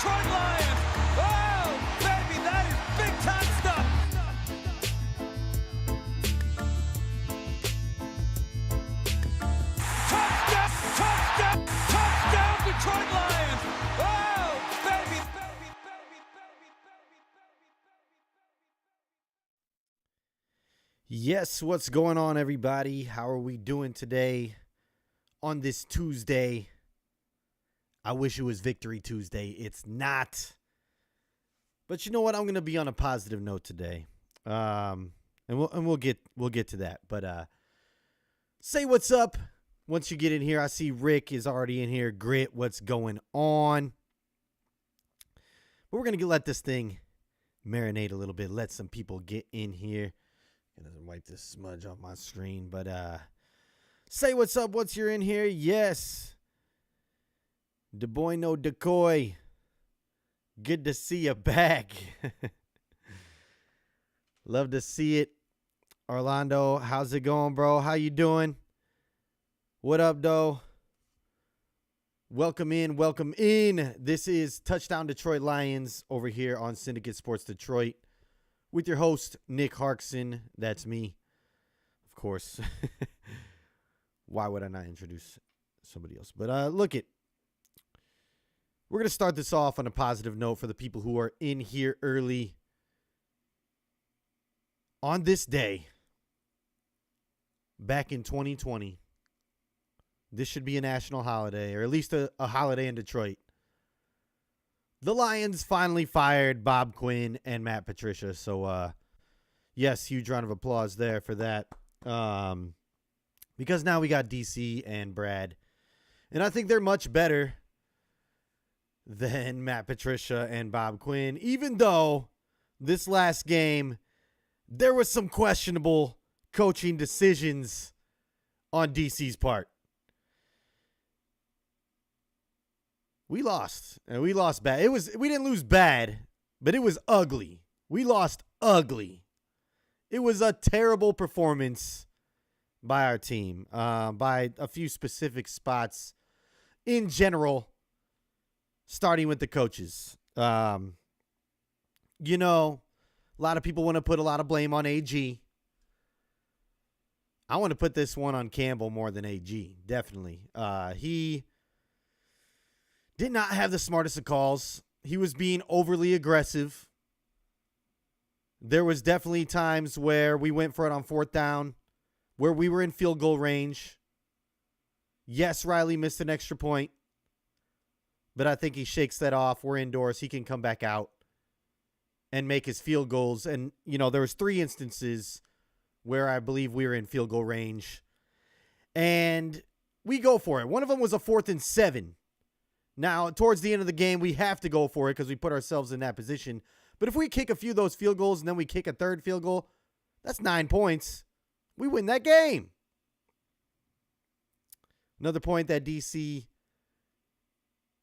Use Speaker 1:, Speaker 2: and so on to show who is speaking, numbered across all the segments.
Speaker 1: Detroit Lions. Oh, baby, that is big time stuff. Touchdown, touchdown, touchdown, Detroit Lions. Oh, baby, baby, baby, baby, baby, baby.
Speaker 2: Yes, what's going on, everybody? How are we doing today on this Tuesday? I wish it was Victory Tuesday. It's not. But you know what? I'm going to be on a positive note today. And we'll get to that. But say what's up once you get in here. I see Rick is already in here. Grit, what's going on? But we're going to let this thing marinate a little bit. Let some people get in here. Gonna wipe this smudge off my screen. But say what's up once you're in here. Yes. De boy no decoy. Good to see you back. Love to see it. Orlando, how's it going, bro? How you doing? What up, though? Welcome in, welcome in. This is Touchdown Detroit Lions over here on Syndicate Sports Detroit with your host, Nick Harkson. That's me, of course. Why would I not introduce somebody else? But look it. We're going to start this off on a positive note for the people who are in here early. On this day, back in 2020, this should be a national holiday, or at least a holiday in Detroit. The Lions finally fired Bob Quinn and Matt Patricia. So, yes, huge round of applause there for that. Because now we got DC and Brad. And I think they're much better than Matt Patricia and Bob Quinn, even though this last game, there was some questionable coaching decisions on DC's part. We lost, and we lost bad. We didn't lose bad, but it was ugly. We lost ugly. It was a terrible performance by our team, by a few specific spots in general. Starting with the coaches. You know, a lot of people want to put a lot of blame on AG. I want to put this one on Campbell more than AG, definitely. He did not have the smartest of calls. He was being overly aggressive. There was definitely times where we went for it on fourth down, where we were in field goal range. Yes, Riley missed an extra point. But I think he shakes that off. We're indoors. He can come back out and make his field goals. And, you know, there was 3 instances where I believe we were in field goal range. And we go for it. One of them was a 4th and 7. Now, towards the end of the game, we have to go for it because we put ourselves in that position. But if we kick a few of those field goals and then we kick a third field goal, that's 9 points. We win that game. Another point that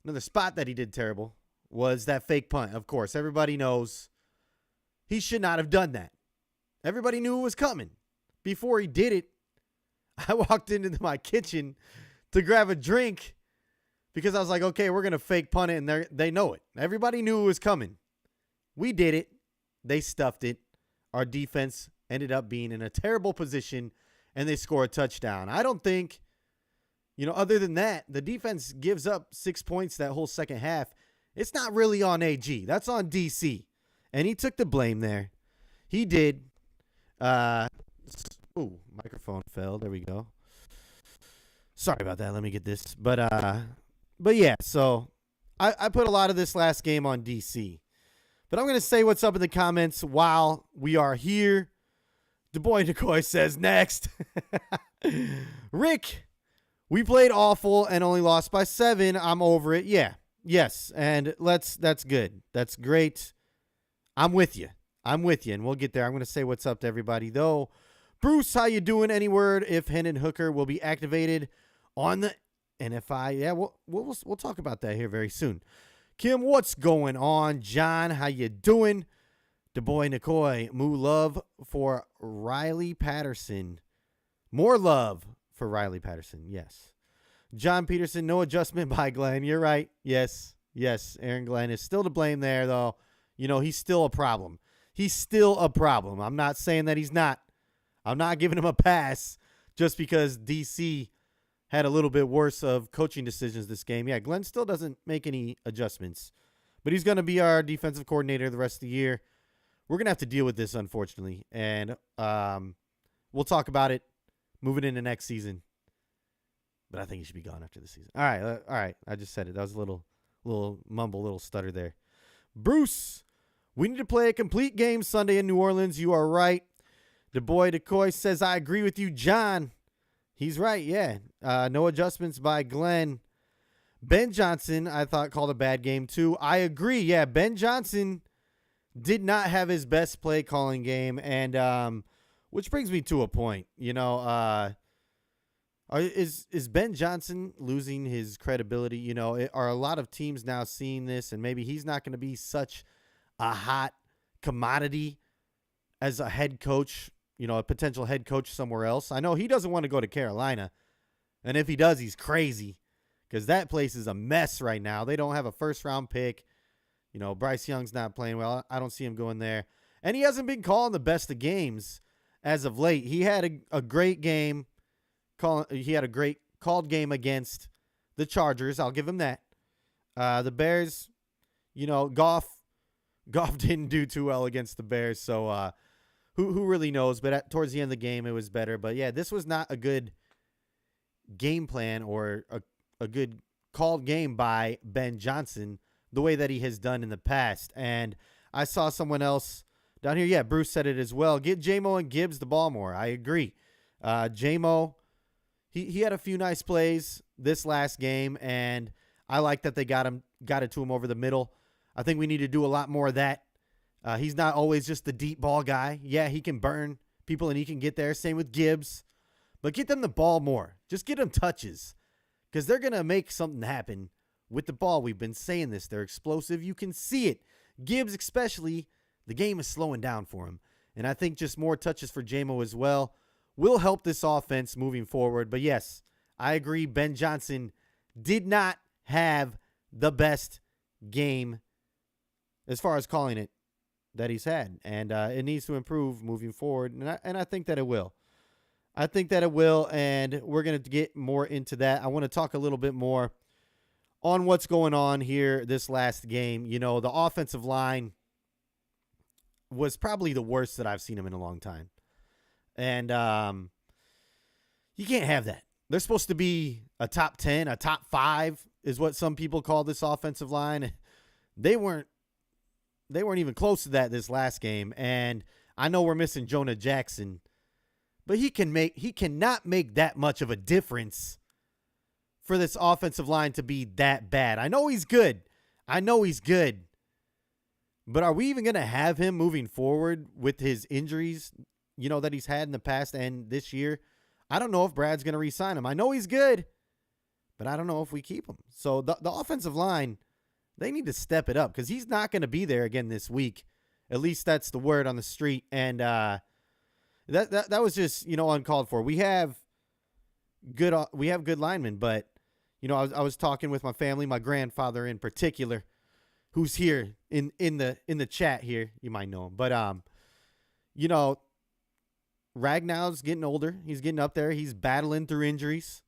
Speaker 2: Another spot that he did terrible was that fake punt. Of course, everybody knows he should not have done that. Everybody knew it was coming. Before he did it, I walked into my kitchen to grab a drink because I was like, okay, we're going to fake punt it, and they know it. Everybody knew it was coming. We did it. They stuffed it. Our defense ended up being in a terrible position, and they score a touchdown. I don't think... You know, other than that, the defense gives up 6 points that whole second half. It's not really on AG. That's on DC. And he took the blame there. He did. Microphone fell. There we go. Sorry about that. Let me get this. But yeah, so I put a lot of this last game on DC. But I'm going to say what's up in the comments while we are here. De Boy Decoy says next. Rick... We played awful and only lost by 7. I'm over it. Yeah. Yes. And that's good. That's great. I'm with you. And we'll get there. I'm going to say what's up to everybody, though. Bruce, how you doing? Any word if Hendon Hooker will be activated on the NFI? Yeah, we'll talk about that here very soon. Kim, what's going on? John, how you doing? De Boy Nicoy, moo love for Riley Patterson. More love for Riley Patterson, yes. John Peterson, no adjustment by Glenn. You're right. Yes, Yes, Aaron Glenn is still to blame there, though. He's still a problem. He's still a problem. I'm not saying that he's not. I'm not giving him a pass just because DC had a little bit worse of coaching decisions this game. Yeah, Glenn still doesn't make any adjustments, but he's going to be our defensive coordinator the rest of the year. We're going to have to deal with this, unfortunately, and we'll talk about it moving into next season. But I think he should be gone after the season. All right. I just said it. That was a little mumble, little stutter there. Bruce, we need to play a complete game Sunday in New Orleans. You are right. The boy Decoy says, I agree with you, John. He's right, yeah. No adjustments by Glenn. Ben Johnson, I thought, called a bad game, too. I agree, yeah. Ben Johnson did not have his best play calling game, and which brings me to a point. Is Ben Johnson losing his credibility? Are a lot of teams now seeing this, and maybe he's not going to be such a hot commodity as a head coach, a potential head coach somewhere else? I know he doesn't want to go to Carolina, and if he does, he's crazy because that place is a mess right now. They don't have a first-round pick. Bryce Young's not playing well. I don't see him going there. And he hasn't been calling the best of games as of late. He had a great game. He had a great called game against the Chargers. I'll give him that. The Bears, Goff didn't do too well against the Bears, so who really knows? But towards the end of the game, it was better. But yeah, this was not a good game plan or a good called game by Ben Johnson the way that he has done in the past. And I saw someone else down here. Yeah, Bruce said it as well. Get J-Mo and Gibbs the ball more. I agree. J-Mo, he had a few nice plays this last game, and I like that they got it to him over the middle. I think we need to do a lot more of that. He's not always just the deep ball guy. Yeah, he can burn people and he can get there. Same with Gibbs. But get them the ball more. Just get them touches because they're going to make something happen with the ball. We've been saying this. They're explosive. You can see it. Gibbs especially, the game is slowing down for him. And I think just more touches for J-Mo as well will help this offense moving forward. But yes, I agree. Ben Johnson did not have the best game as far as calling it that he's had. And it needs to improve moving forward. And I think that it will. And we're going to get more into that. I want to talk a little bit more on what's going on here this last game. The offensive line was probably the worst that I've seen them in a long time. And you can't have that. They're supposed to be a top 10, a top 5 is what some people call this offensive line. They weren't even close to that this last game. And I know we're missing Jonah Jackson, but he cannot make that much of a difference for this offensive line to be that bad. I know he's good. But are we even going to have him moving forward with his injuries, that he's had in the past and this year? I don't know if Brad's going to re-sign him. I know he's good, but I don't know if we keep him. So the offensive line, they need to step it up because he's not going to be there again this week. At least that's the word on the street. And that was just, uncalled for. We have good linemen, but I was talking with my family, my grandfather in particular, who's here in the chat here. You might know him, but Ragnow's getting older. He's getting up there. He's battling through injuries.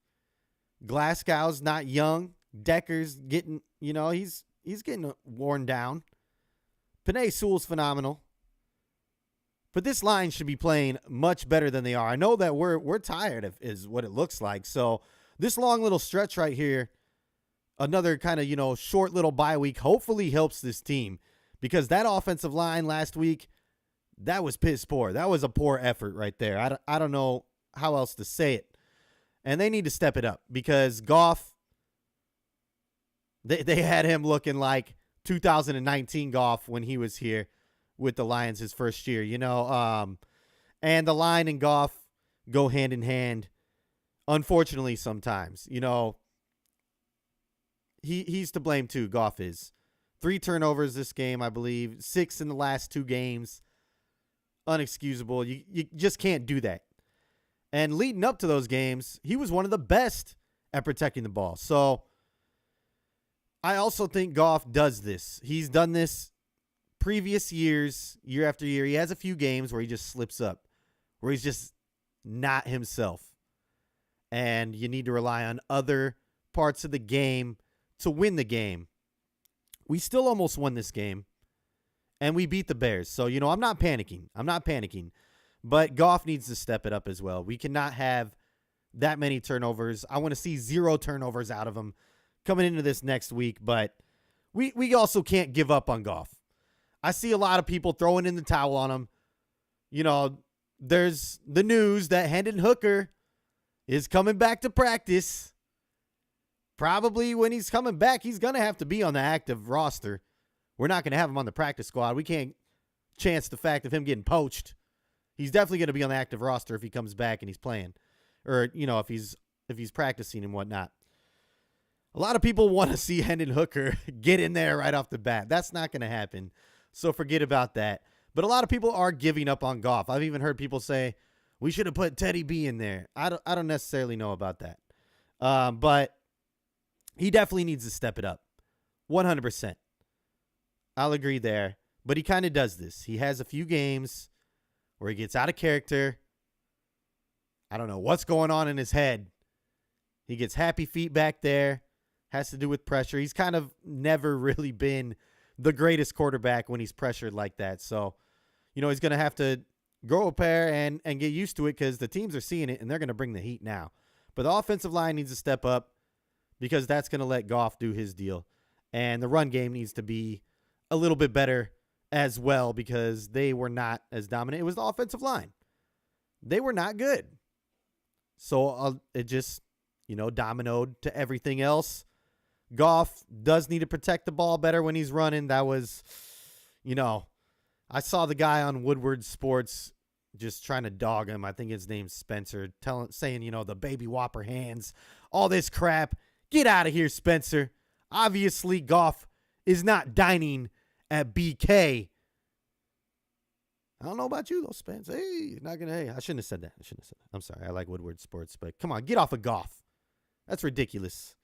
Speaker 2: Glasgow's not young. Decker's getting, he's getting worn down. Penei Sewell's phenomenal. But this line should be playing much better than they are. I know that we're tired is what it looks like. So this long little stretch right here, another kind of, short little bye week, hopefully helps this team because that offensive line last week, that was piss poor. That was a poor effort right there. I don't know how else to say it. And they need to step it up because Goff, they had him looking like 2019 Goff when he was here with the Lions his first year, and the line and Goff go hand in hand. Unfortunately, sometimes, he's to blame too. Goff is 3 turnovers this game, I believe, 6 in the last 2 games. Unexcusable. You just can't do that. And leading up to those games, he was one of the best at protecting the ball. So I also think Goff does this. He's done this previous years, year after year. He has a few games where he just slips up, where he's just not himself. And you need to rely on other parts of the game to win the game. We still almost won this game, and we beat the Bears. So, I'm not panicking. But Goff needs to step it up as well. We cannot have that many turnovers. I want to see 0 turnovers out of him coming into this next week. But we also can't give up on Goff. I see a lot of people throwing in the towel on him. There's the news that Hendon Hooker is coming back to practice. Probably when he's coming back, he's going to have to be on the active roster. We're not going to have him on the practice squad. We can't chance the fact of him getting poached. He's definitely going to be on the active roster if he comes back and he's playing. Or, if he's practicing and whatnot. A lot of people want to see Hendon Hooker get in there right off the bat. That's not going to happen. So forget about that. But a lot of people are giving up on Goff. I've even heard people say, we should have put Teddy B in there. I don't necessarily know about that. But he definitely needs to step it up. 100%. I'll agree there. But he kind of does this. He has a few games where he gets out of character. I don't know what's going on in his head. He gets happy feet back there. Has to do with pressure. He's kind of never really been the greatest quarterback when he's pressured like that. So, he's going to have to grow a pair and get used to it because the teams are seeing it and they're going to bring the heat now. But the offensive line needs to step up because that's going to let Goff do his deal. And the run game needs to be a little bit better as well because they were not as dominant. It was the offensive line. They were not good. So it just, dominoed to everything else. Goff does need to protect the ball better when he's running. That was, I saw the guy on Woodward Sports just trying to dog him. I think his name's Spencer, saying, the baby whopper hands, all this crap. Get out of here, Spencer. Obviously, Goff is not dining at BK. I don't know about you, though, Spence. Hey, not gonna. Hey, I shouldn't have said that. I'm sorry. I like Woodward Sports, but come on, get off of Goff. That's ridiculous.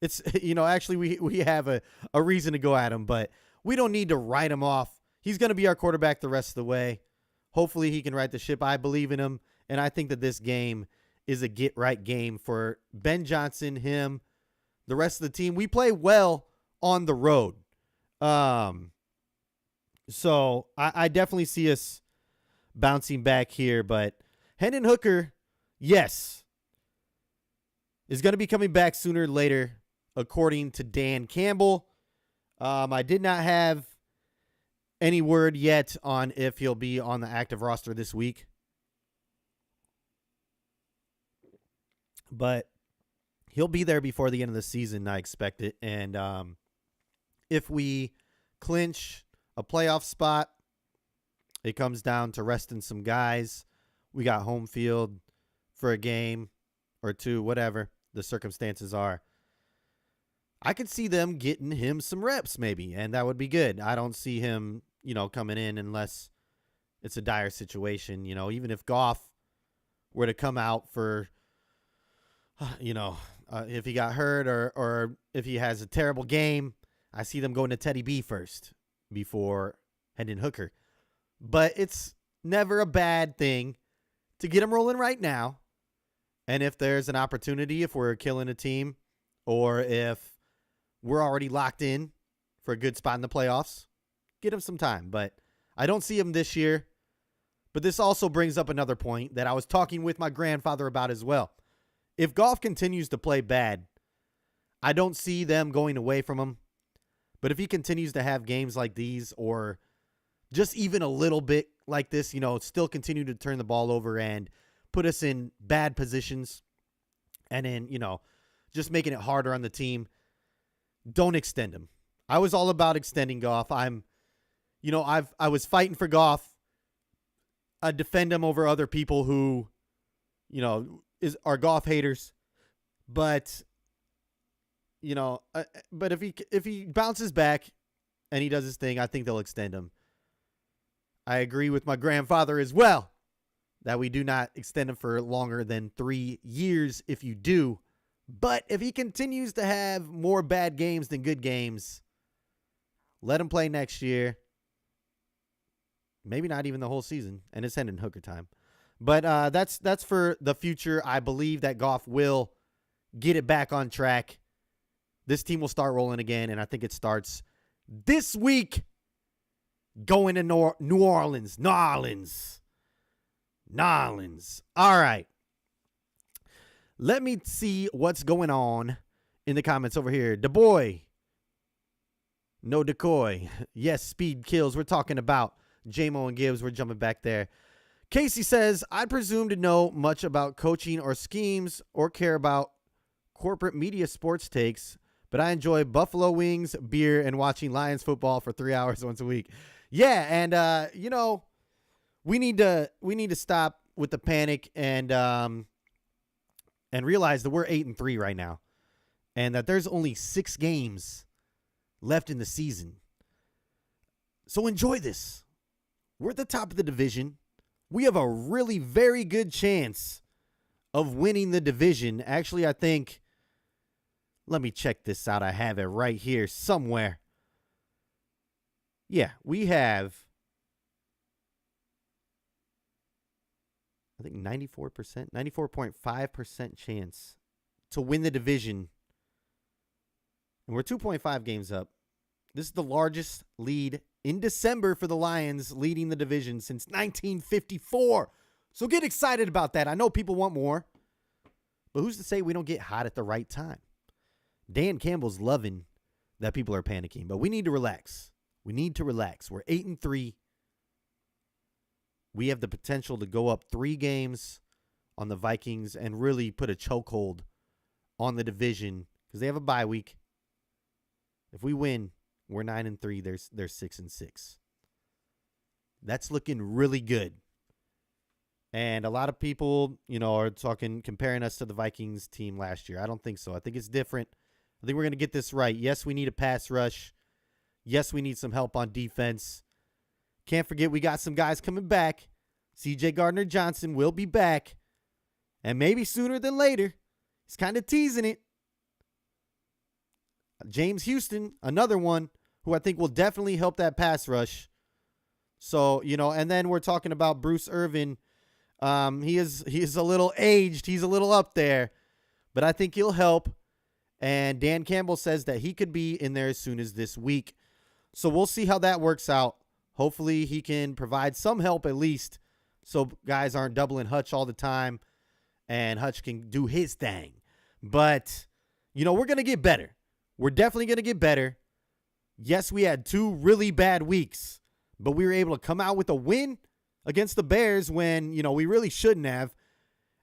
Speaker 2: It's actually we have a reason to go at him, but we don't need to write him off. He's going to be our quarterback the rest of the way. Hopefully he can right the ship. I believe in him, and I think that this game is a get-right game for Ben Johnson, him, the rest of the team. We play well on the road. So I definitely see us bouncing back here, but Hendon Hooker, yes, is going to be coming back sooner or later, according to Dan Campbell. I did not have any word yet on if he'll be on the active roster this week. But he'll be there before the end of the season, I expect it. And if we clinch a playoff spot, it comes down to resting some guys. We got home field for a game or two, whatever the circumstances are. I could see them getting him some reps maybe, and that would be good. I don't see him, coming in unless it's a dire situation. Even if Goff were to come out for, if he got hurt or if he has a terrible game, I see them going to Teddy B first before Hendon Hooker. But it's never a bad thing to get him rolling right now. And if there's an opportunity, if we're killing a team or if we're already locked in for a good spot in the playoffs, get him some time. But I don't see him this year. But this also brings up another point that I was talking with my grandfather about as well. If Goff continues to play bad, I don't see them going away from him. But if he continues to have games like these or just even a little bit like this, still continue to turn the ball over and put us in bad positions and then, just making it harder on the team, don't extend him. I was all about extending Goff. I was fighting for Goff. I defend him over other people who, are Goff haters. But, but if he bounces back and he does his thing, I think they'll extend him. I agree with my grandfather as well that we do not extend him for longer than 3 years. If you do, But if he continues to have more bad games than good games, let him play next year. Maybe not even the whole season, and it's Hendon Hooker time. But that's for the future. I believe that Goff will get it back on track. This team will start rolling again, and I think it starts this week going to New Orleans. Nolans. All right. Let me see what's going on in the comments over here. Da boy. No decoy. Yes, speed kills. We're talking about J-Mo and Gibbs. We're jumping back there. Casey says, I presume to know much about coaching or schemes or care about corporate media sports takes, but I enjoy buffalo wings, beer, and watching Lions football for 3 hours once a week. Yeah, and we need to stop with the panic and realize that we're 8-3 right now, and that there's only 6 games left in the season. So enjoy this. We're at the top of the division. We have a really very good chance of winning the division. Actually, I think, let me check this out. I have it right here somewhere. Yeah, we have, I think 94%, 94.5% chance to win the division. And we're 2.5 games up. This is the largest lead in December for the Lions, leading the division since 1954. So get excited about that. I know people want more, but who's to say we don't get hot at the right time? Dan Campbell's loving that people are panicking, but we need to relax. We need to relax. We're 8-3. We have the potential to go up 3 games on the Vikings and really put a chokehold on the division because they have a bye week. If we win, we're 9-3. They're 6-6. That's looking really good. And a lot of people, are comparing us to the Vikings team last year. I don't think so. I think it's different. I think we're going to get this right. Yes, we need a pass rush. Yes, we need some help on defense. Can't forget we got some guys coming back. C.J. Gardner-Johnson will be back. And maybe sooner than later. He's kind of teasing it. James Houston, another one who I think will definitely help that pass rush. So, and then we're talking about Bruce Irvin. He is a little aged. He's a little up there. But I think he'll help. And Dan Campbell says that he could be in there as soon as this week. So we'll see how that works out. Hopefully he can provide some help at least so guys aren't doubling Hutch all the time and Hutch can do his thing. But, we're going to get better. We're definitely going to get better. Yes, we had 2 really bad weeks, but we were able to come out with a win against the Bears when, we really shouldn't have.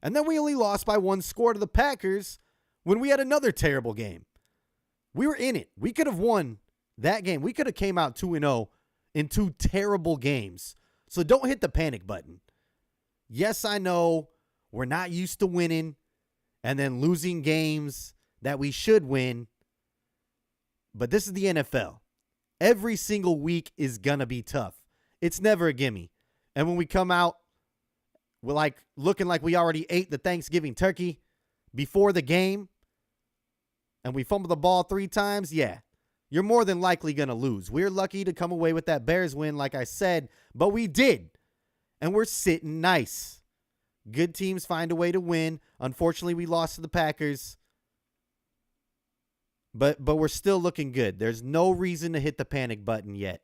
Speaker 2: And then we only lost by 1 score to the Packers when we had another terrible game. We were in it. We could have won that game. We could have came out 2-0 in 2 terrible games. So don't hit the panic button. Yes, I know we're not used to winning and then losing games that we should win. But this is the NFL. Every single week is going to be tough. It's never a gimme. And when we come out, we're looking like we already ate the Thanksgiving turkey before the game and we fumble the ball 3 times, yeah, you're more than likely going to lose. We're lucky to come away with that Bears win, like I said, but we did. And we're sitting nice. Good teams find a way to win. Unfortunately, we lost to the Packers. But we're still looking good. There's no reason to hit the panic button yet.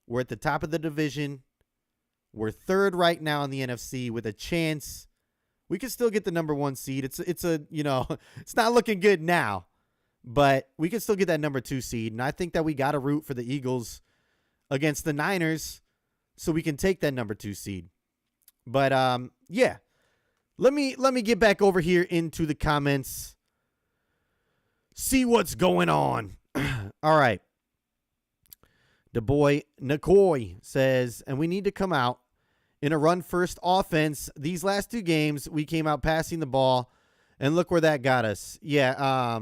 Speaker 2: We're at the top of the division. We're 3rd right now in the NFC with a chance. We can still get the number 1 seed. It's it's not looking good now, but we can still get that number 2 seed. And I think that we got to root for the Eagles against the Niners so we can take that number 2 seed. But yeah, let me get back over here into the comments. See what's going on. All right. The boy Nikoi says, and we need to come out in a run-first offense. These last 2 games, we came out passing the ball, and look where that got us. Yeah,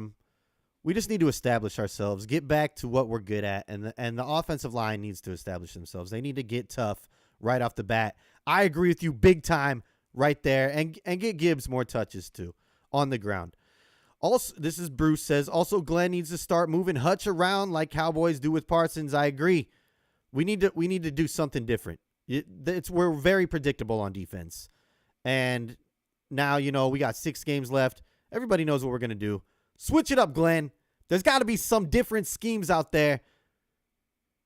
Speaker 2: we just need to establish ourselves, get back to what we're good at, and the offensive line needs to establish themselves. They need to get tough right off the bat. I agree with you big time right there, and get Gibbs more touches too on the ground. Also, this is Bruce says, also Glenn needs to start moving Hutch around like Cowboys do with Parsons. I agree. We need to do something different. We're very predictable on defense. And now, we got 6 games left. Everybody knows what we're going to do. Switch it up, Glenn. There's got to be some different schemes out there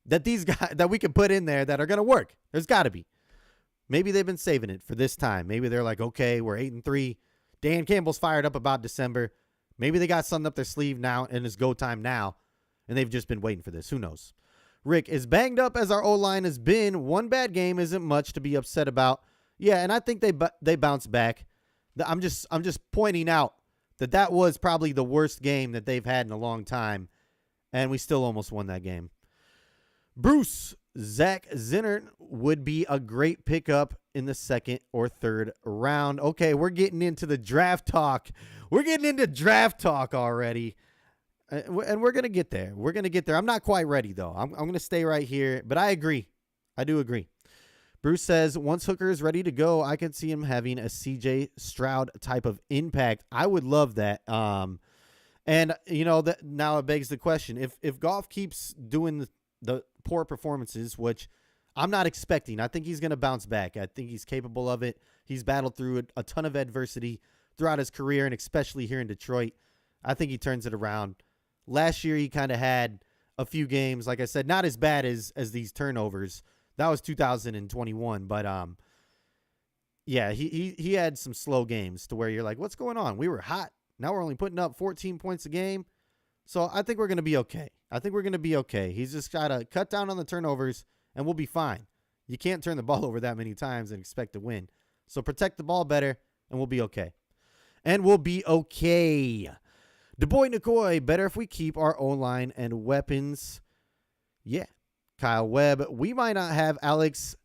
Speaker 2: that these guys that we can put in there that are going to work. There's got to be. Maybe they've been saving it for this time. Maybe they're like, okay, we're 8-3. Dan Campbell's fired up about December. Maybe they got something up their sleeve now and it's go time now, and they've just been waiting for this. Who knows? Rick, as banged up as our O-line has been, one bad game isn't much to be upset about. Yeah, and I think they bounce back. I'm just pointing out that was probably the worst game that they've had in a long time, and we still almost won that game. Bruce, Zach Zinner would be a great pickup in the 2nd or 3rd round. Okay, we're getting into the draft talk. We're getting into draft talk already, and we're going to get there. We're going to get there. I'm not quite ready, though. I'm going to stay right here, but I agree. I do agree. Bruce says, once Hooker is ready to go, I can see him having a CJ Stroud type of impact. I would love that. And, that now it begs the question, if Goff keeps doing the poor performances, which I'm not expecting. I think he's going to bounce back. I think he's capable of it. He's battled through a ton of adversity throughout his career, and especially here in Detroit. I think he turns it around. Last year, he kind of had a few games, like I said, not as bad as these turnovers. That was 2021, but yeah, he had some slow games to where you're like, what's going on? We were hot. Now we're only putting up 14 points a game. So I think we're going to be okay. He's just got to cut down on the turnovers, and we'll be fine. You can't turn the ball over that many times and expect to win. So protect the ball better, and we'll be okay. DuBois Nicoy, better if we keep our O-line and weapons. Yeah. Kyle Webb, we might not have Alex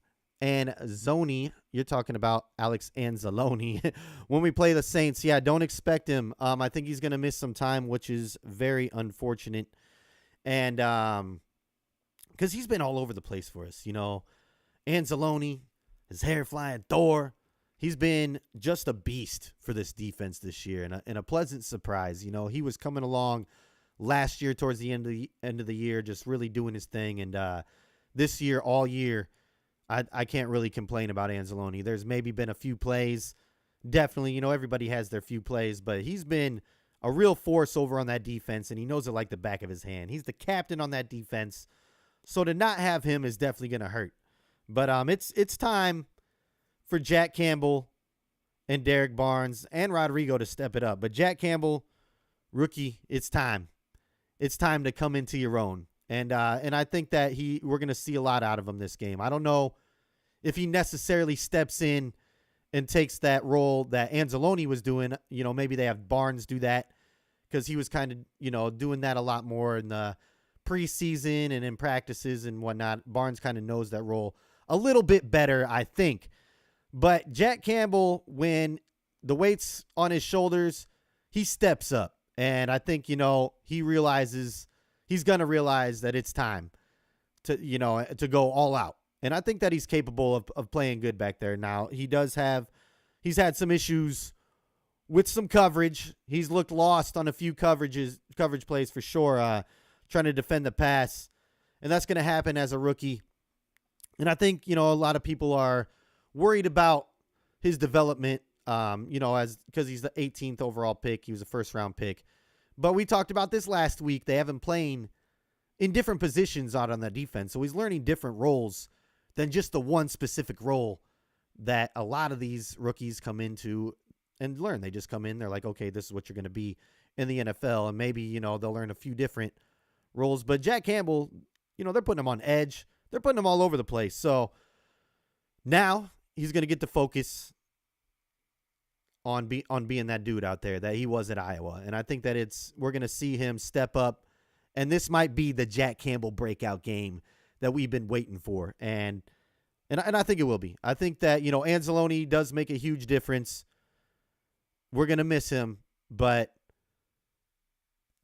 Speaker 2: Anzalone. You're talking about Alex Anzalone when we play the Saints. Yeah, don't expect him. I think he's going to miss some time, which is very unfortunate. And because he's been all over the place for us. Anzalone, his hair flying, Thor. He's been just a beast for this defense this year, and a pleasant surprise. He was coming along last year towards the end of the year, just really doing his thing. And this year, all year, I can't really complain about Anzalone. There's maybe been a few plays. Definitely, everybody has their few plays, but he's been a real force over on that defense, and he knows it like the back of his hand. He's the captain on that defense, so to not have him is definitely going to hurt. But it's time for Jack Campbell and Derek Barnes and Rodrigo to step it up. But Jack Campbell, rookie, it's time. It's time to come into your own. And I think that we're going to see a lot out of him this game. I don't know if he necessarily steps in and takes that role that Anzalone was doing. Maybe they have Barnes do that because he was kind of, doing that a lot more in the preseason and in practices and whatnot. Barnes kind of knows that role a little bit better, I think. But Jack Campbell, when the weight's on his shoulders, he steps up. And I think, he realizes he's going to realize that it's time to go all out. And I think that he's capable of playing good back there. Now, he's had some issues with some coverage. He's looked lost on a few coverage plays for sure, trying to defend the pass. And that's going to happen as a rookie. And I think, a lot of people are worried about his development, because he's the 18th overall pick. He was a first-round pick. But we talked about this last week. They have him playing in different positions out on the defense. So he's learning different roles than just the one specific role that a lot of these rookies come into and learn. They just come in. They're like, okay, this is what you're going to be in the NFL. And maybe, they'll learn a few different roles. But Jack Campbell, they're putting him on edge. They're putting him all over the place. So now he's going to get to focus on being that dude out there that he was at Iowa. And I think that we're going to see him step up, and this might be the Jack Campbell breakout game that we've been waiting for. And I think it will be. I think that, Anzalone does make a huge difference. We're going to miss him, but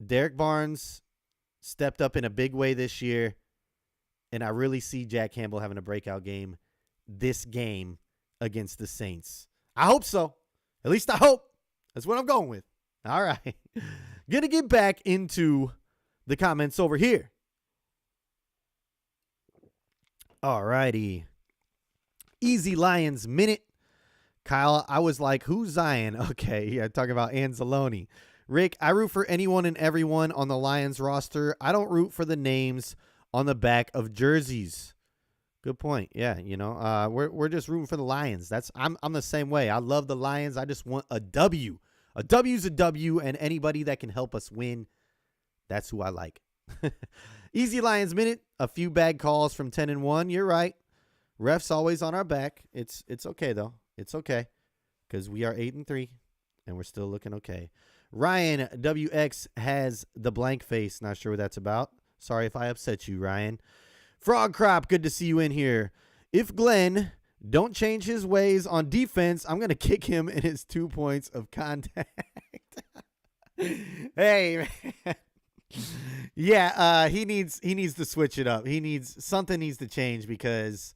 Speaker 2: Derek Barnes stepped up in a big way this year, and I really see Jack Campbell having a breakout game this game against the Saints. I hope so. At least I hope. That's what I'm going with. All right. Gonna get back into the comments over here. All righty. Easy Lions Minute. Kyle, I was like, who's Zion? Okay, yeah, talking about Anzalone. Rick, I root for anyone and everyone on the Lions roster. I don't root for the names on the back of jerseys. Good point. Yeah, we're just rooting for the Lions. I'm the same way. I love the Lions. I just want a W. A W's a W, and anybody that can help us win, that's who I like. Easy Lions Minute. A few bad calls from 10-1. You're right. Refs always on our back. It's okay though. It's okay because we are 8-3, and we're still looking okay. Ryan WX has the blank face. Not sure what that's about. Sorry if I upset you, Ryan. Frog Crop, good to see you in here. If Glenn don't change his ways on defense, I'm going to kick him in his 2 points of contact. Hey, man. Yeah, he needs to switch it up. Something needs to change because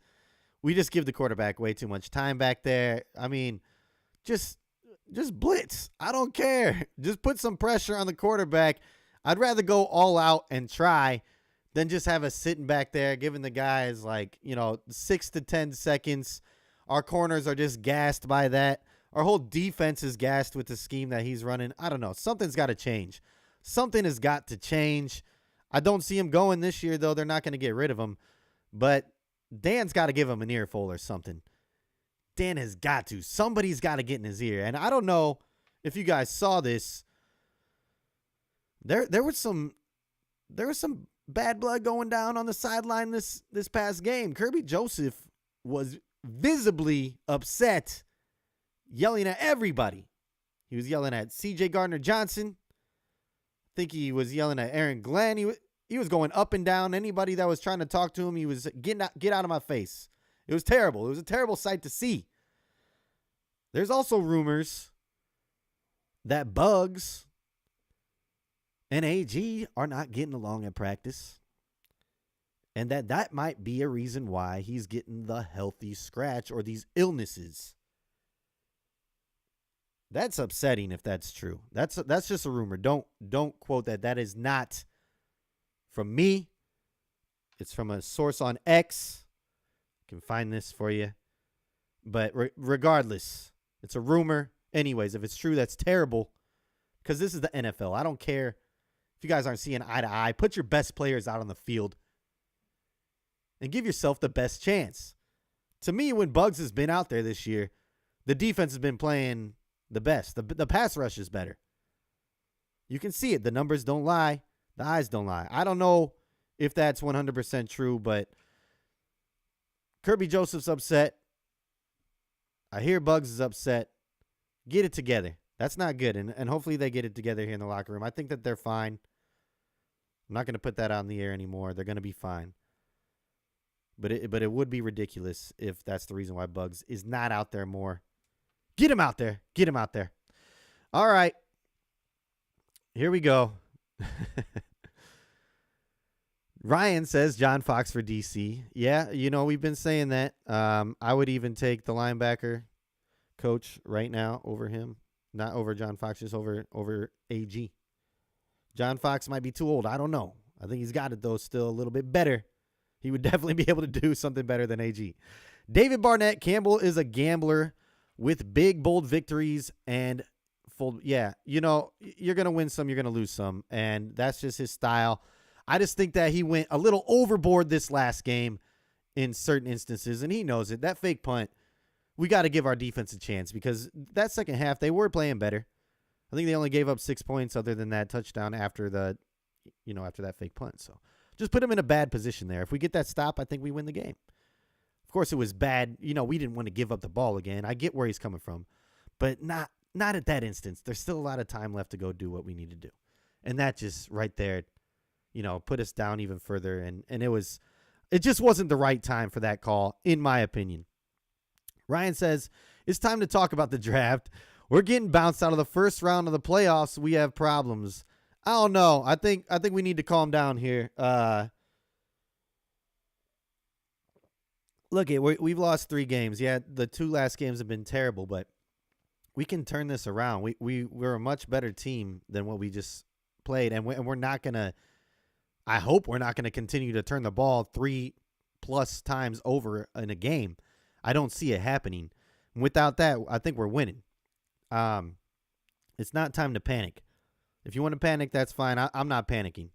Speaker 2: we just give the quarterback way too much time back there. I mean, just blitz. I don't care. Just put some pressure on the quarterback. I'd rather go all out and try than just have us sitting back there giving the guys 6 to 10 seconds. Our corners are just gassed by that. Our whole defense is gassed with the scheme that he's running. I don't know. Something's got to change. Something has got to change. I don't see him going this year, though. They're not going to get rid of him. But Dan's got to give him an earful or something. Dan has got to. Somebody's got to get in his ear. And I don't know if you guys saw this. There was some bad blood going down on the sideline this past game. Kirby Joseph was visibly upset, yelling at everybody. He was yelling at C.J. Gardner-Johnson. I think he was yelling at Aaron Glenn. He was going up and down. Anybody that was trying to talk to him, he was get out of my face. It was terrible. It was a terrible sight to see. There's also rumors that Bugs and AG are not getting along in practice, and that might be a reason why he's getting the healthy scratch or these illnesses. That's upsetting if that's true. That's just a rumor. Don't quote that. That is not from me. It's from a source on X. I can find this for you. But regardless, it's a rumor. Anyways, if it's true, that's terrible because this is the NFL. I don't care if you guys aren't seeing eye to eye. Put your best players out on the field and give yourself the best chance. To me, when Bugs has been out there this year, the defense has been playing the best. The pass rush is better. You can see it. The numbers don't lie. The eyes don't lie. I don't know if that's 100% true, but Kirby Joseph's upset. I hear Bugs is upset. Get it together. That's not good, and hopefully they get it together here in the locker room. I think that they're fine. I'm not going to put that out in the air anymore. They're going to be fine. But it would be ridiculous if that's the reason why Bugs is not out there more. Get him out there. Get him out there. All right. Here we go. Ryan says John Fox for DC. Yeah, we've been saying that. I would even take the linebacker coach right now over him. Not over John Fox, just over AG. John Fox might be too old. I don't know. I think he's got it, though, still a little bit better. He would definitely be able to do something better than AG. David Barnett, Campbell is a gambler with big, bold victories and full. Yeah, you're going to win some, you're going to lose some, and that's just his style. I just think that he went a little overboard this last game in certain instances, and he knows it. That fake punt, we got to give our defense a chance because that second half, they were playing better. I think they only gave up 6 points other than that touchdown after that fake punt. So just put them in a bad position there. If we get that stop, I think we win the game. Of course, it was bad. We didn't want to give up the ball again. I get where he's coming from, but not at that instance. There's still a lot of time left to go do what we need to do. And that just right there, put us down even further. And it just wasn't the right time for that call, in my opinion. Ryan says, it's time to talk about the draft. We're getting bounced out of the first round of the playoffs. We have problems. I don't know. I think we need to calm down here. Look, we've lost 3 games. Yeah, the 2 last games have been terrible, but we can turn this around. We're a much better team than what we just played, and we're not gonna. I hope we're not gonna continue to turn the ball 3+ times over in a game. I don't see it happening. Without that, I think we're winning. It's not time to panic. If you want to panic, that's fine. I'm not panicking.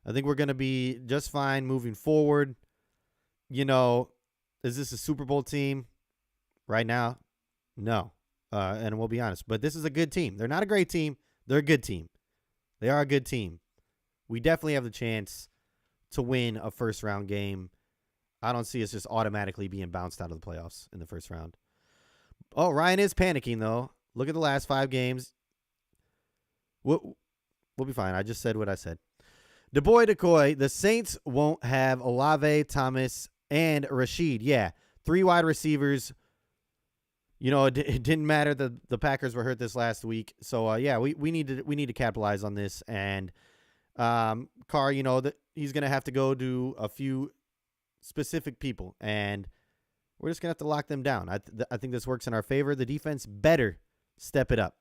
Speaker 2: I think we're going to be just fine moving forward. You know, is this a Super Bowl team right now? No. And we'll be honest. But this is a good team. They're not a great team. They're a good team. They are a good team. We definitely have the chance to win a first-round game. I don't see us just automatically being bounced out of the playoffs in the first round. Oh, Ryan is panicking, though. Look at the last 5 games. We'll be fine. I just said what I said. DeBoy Decoy, the Saints won't have Olave, Thomas, and Rashid. Yeah, 3 wide receivers. You know, it didn't matter. The Packers were hurt this last week. So, yeah, we need to capitalize on this. And Carr, you know, he's going to have to go to a few specific people. And we're just going to have to lock them down. I think this works in our favor. The defense better step it up.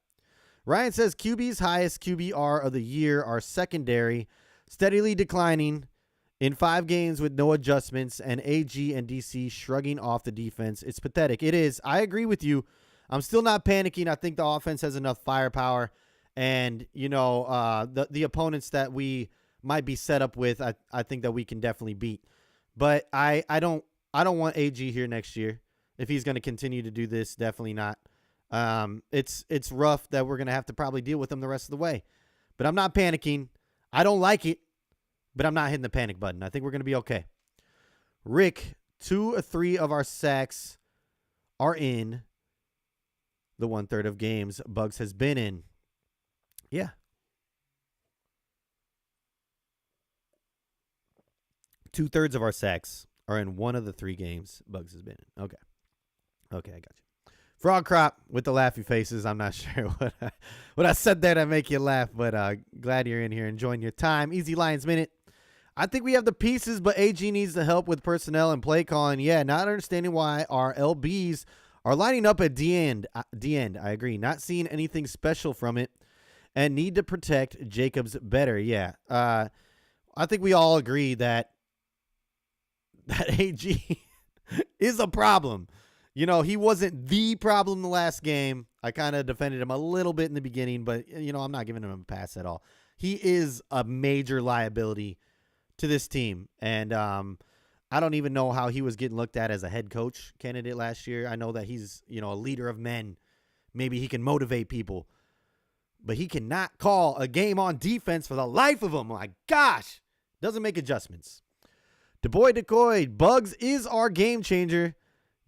Speaker 2: Ryan says QB's highest QBR of the year are secondary, steadily declining in 5 games with no adjustments, and AG and DC shrugging off the defense. It's pathetic. It is. I agree with you. I'm still not panicking. I think the offense has enough firepower, and you know the opponents that we might be set up with, I think that we can definitely beat. But I don't want AG here next year if he's going to continue to do this. Definitely not. It's rough that we're going to have to probably deal with him the rest of the way. But I'm not panicking. I don't like it, but I'm not hitting the panic button. I think we're going to be okay. Rick, 2 or 3 of our sacks are in the 1/3 of games Bugs has been in. Yeah. 2/3 of our sacks are in 1 of the 3 games Bugs has been in. Okay, I got you. Frog Crop with the laughy faces. I'm not sure what I said there to make you laugh, but glad you're in here enjoying your time. Easy Lions Minute. I think we have the pieces, but AG needs the help with personnel and play calling. Yeah, not understanding why our LBs are lining up at D-end. I agree. Not seeing anything special from it and need to protect Jacobs better. Yeah. I think we all agree that AG is a problem. You know, he wasn't the problem the last game. I kind of defended him a little bit in the beginning, but, you know, I'm not giving him a pass at all. He is a major liability to this team. And I don't even know how he was getting looked at as a head coach candidate last year. I know that he's, you know, a leader of men. Maybe he can motivate people. But he cannot call a game on defense for the life of him. My gosh. Doesn't make adjustments. DeBoy Decoy, Bugs is our game changer.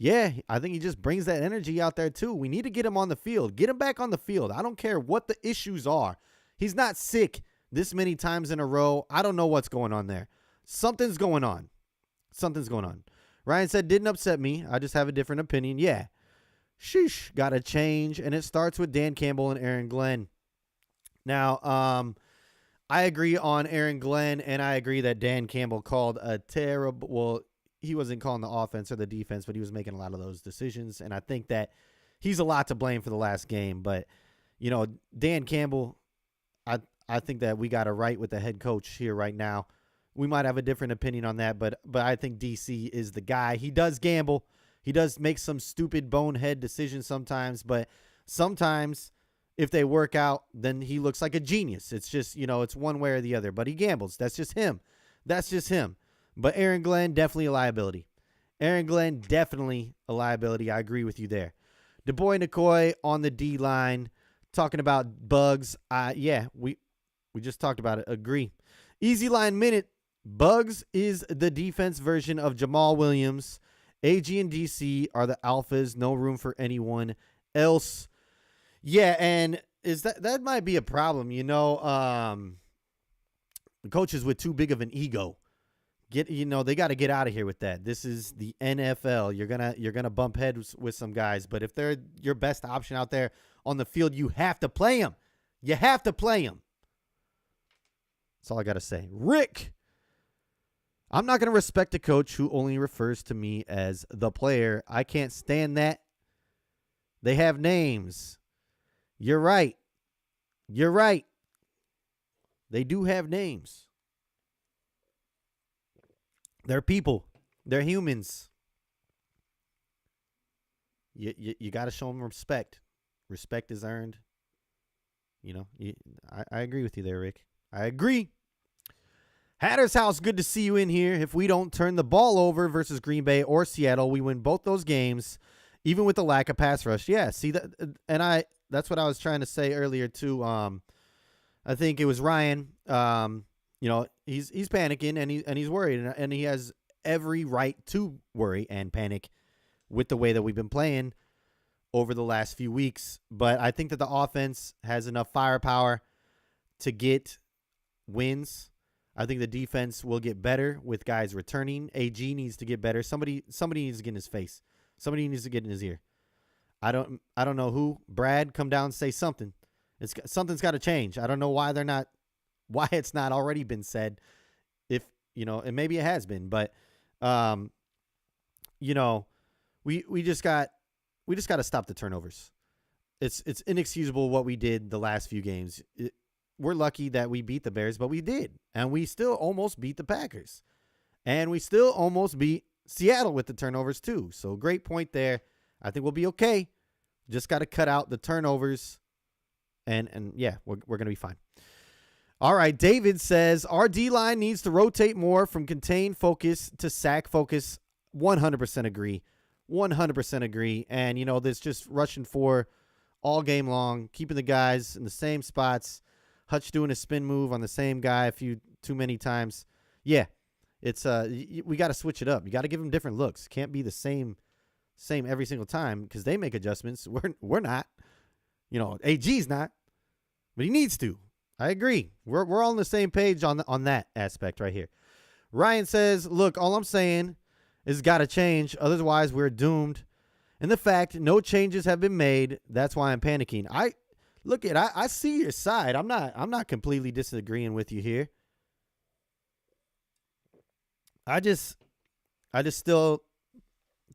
Speaker 2: Yeah, I think he just brings that energy out there, too. We need to get him on the field. Get him back on the field. I don't care what the issues are. He's not sick this many times in a row. I don't know what's going on there. Something's going on. Ryan said, didn't upset me. I just have a different opinion. Yeah. Sheesh. Got to change. And it starts with Dan Campbell and Aaron Glenn. Now, I agree on Aaron Glenn, and I agree that Dan Campbell called a terrible, well, he wasn't calling the offense or the defense, but he was making a lot of those decisions. And I think that he's a lot to blame for the last game. But, you know, Dan Campbell, I think that we got it right with the head coach here right now. We might have a different opinion on that, but I think DC is the guy. He does gamble. He does make some stupid bonehead decisions sometimes, but sometimes if they work out, then he looks like a genius. It's just, you know, it's one way or the other, but he gambles. That's just him. But Aaron Glenn, definitely a liability. I agree with you there. DeBoy Decoy on the D-line, talking about Bugs. Yeah, we just talked about it. Agree. Easy Line Minute. Bugs is the defense version of Jamal Williams. AG and DC are the alphas. No room for anyone else. Yeah, and that might be a problem. You know, the coaches with too big of an ego. They got to get out of here with that. This is the NFL. You're gonna bump heads with some guys, but if they're your best option out there on the field, you have to play them. That's all I got to say. Rick, I'm not going to respect a coach who only refers to me as the player. I can't stand that. They have names. You're right. You're right. They do have names. They're people. They're humans. You got to show them respect. Respect is earned. I agree with you there, Rick. I agree. Hatter's House, good to see you in here. If we don't turn the ball over versus Green Bay or Seattle, we win both those games, even with the lack of pass rush. Yeah, see that, and that's what I was trying to say earlier too. I think it was Ryan. He's panicking and he's worried, and he has every right to worry and panic with the way that we've been playing over the last few weeks. But I think that the offense has enough firepower to get wins. I think the defense will get better with guys returning. AG needs to get better. Somebody needs to get in his face. Somebody needs to get in his ear. I don't know who. Brad, come down and say something. Something's got to change. I don't know why it's not already been said. If and maybe it has been, but we just got to stop the turnovers. It's inexcusable what we did the last few games. We're lucky that we beat the Bears, but we did. And we still almost beat the Packers. And we still almost beat Seattle with the turnovers too. So great point there. I think we'll be okay. Just got to cut out the turnovers. And yeah, we're going to be fine. All right, David says, our D-line needs to rotate more from contain focus to sack focus. 100% agree. 100% agree. And, this just rushing for all game long, keeping the guys in the same spots. Hutch doing a spin move on the same guy too many times. Yeah, it's we got to switch it up. You got to give them different looks. Can't be the same every single time because they make adjustments. We're not. AG's not, but he needs to. I agree. We're all on the same page on that aspect right here. Ryan says, look, all I'm saying is got to change. Otherwise, we're doomed. And the fact no changes have been made, that's why I'm panicking. I see your side. I'm not completely disagreeing with you here. I just still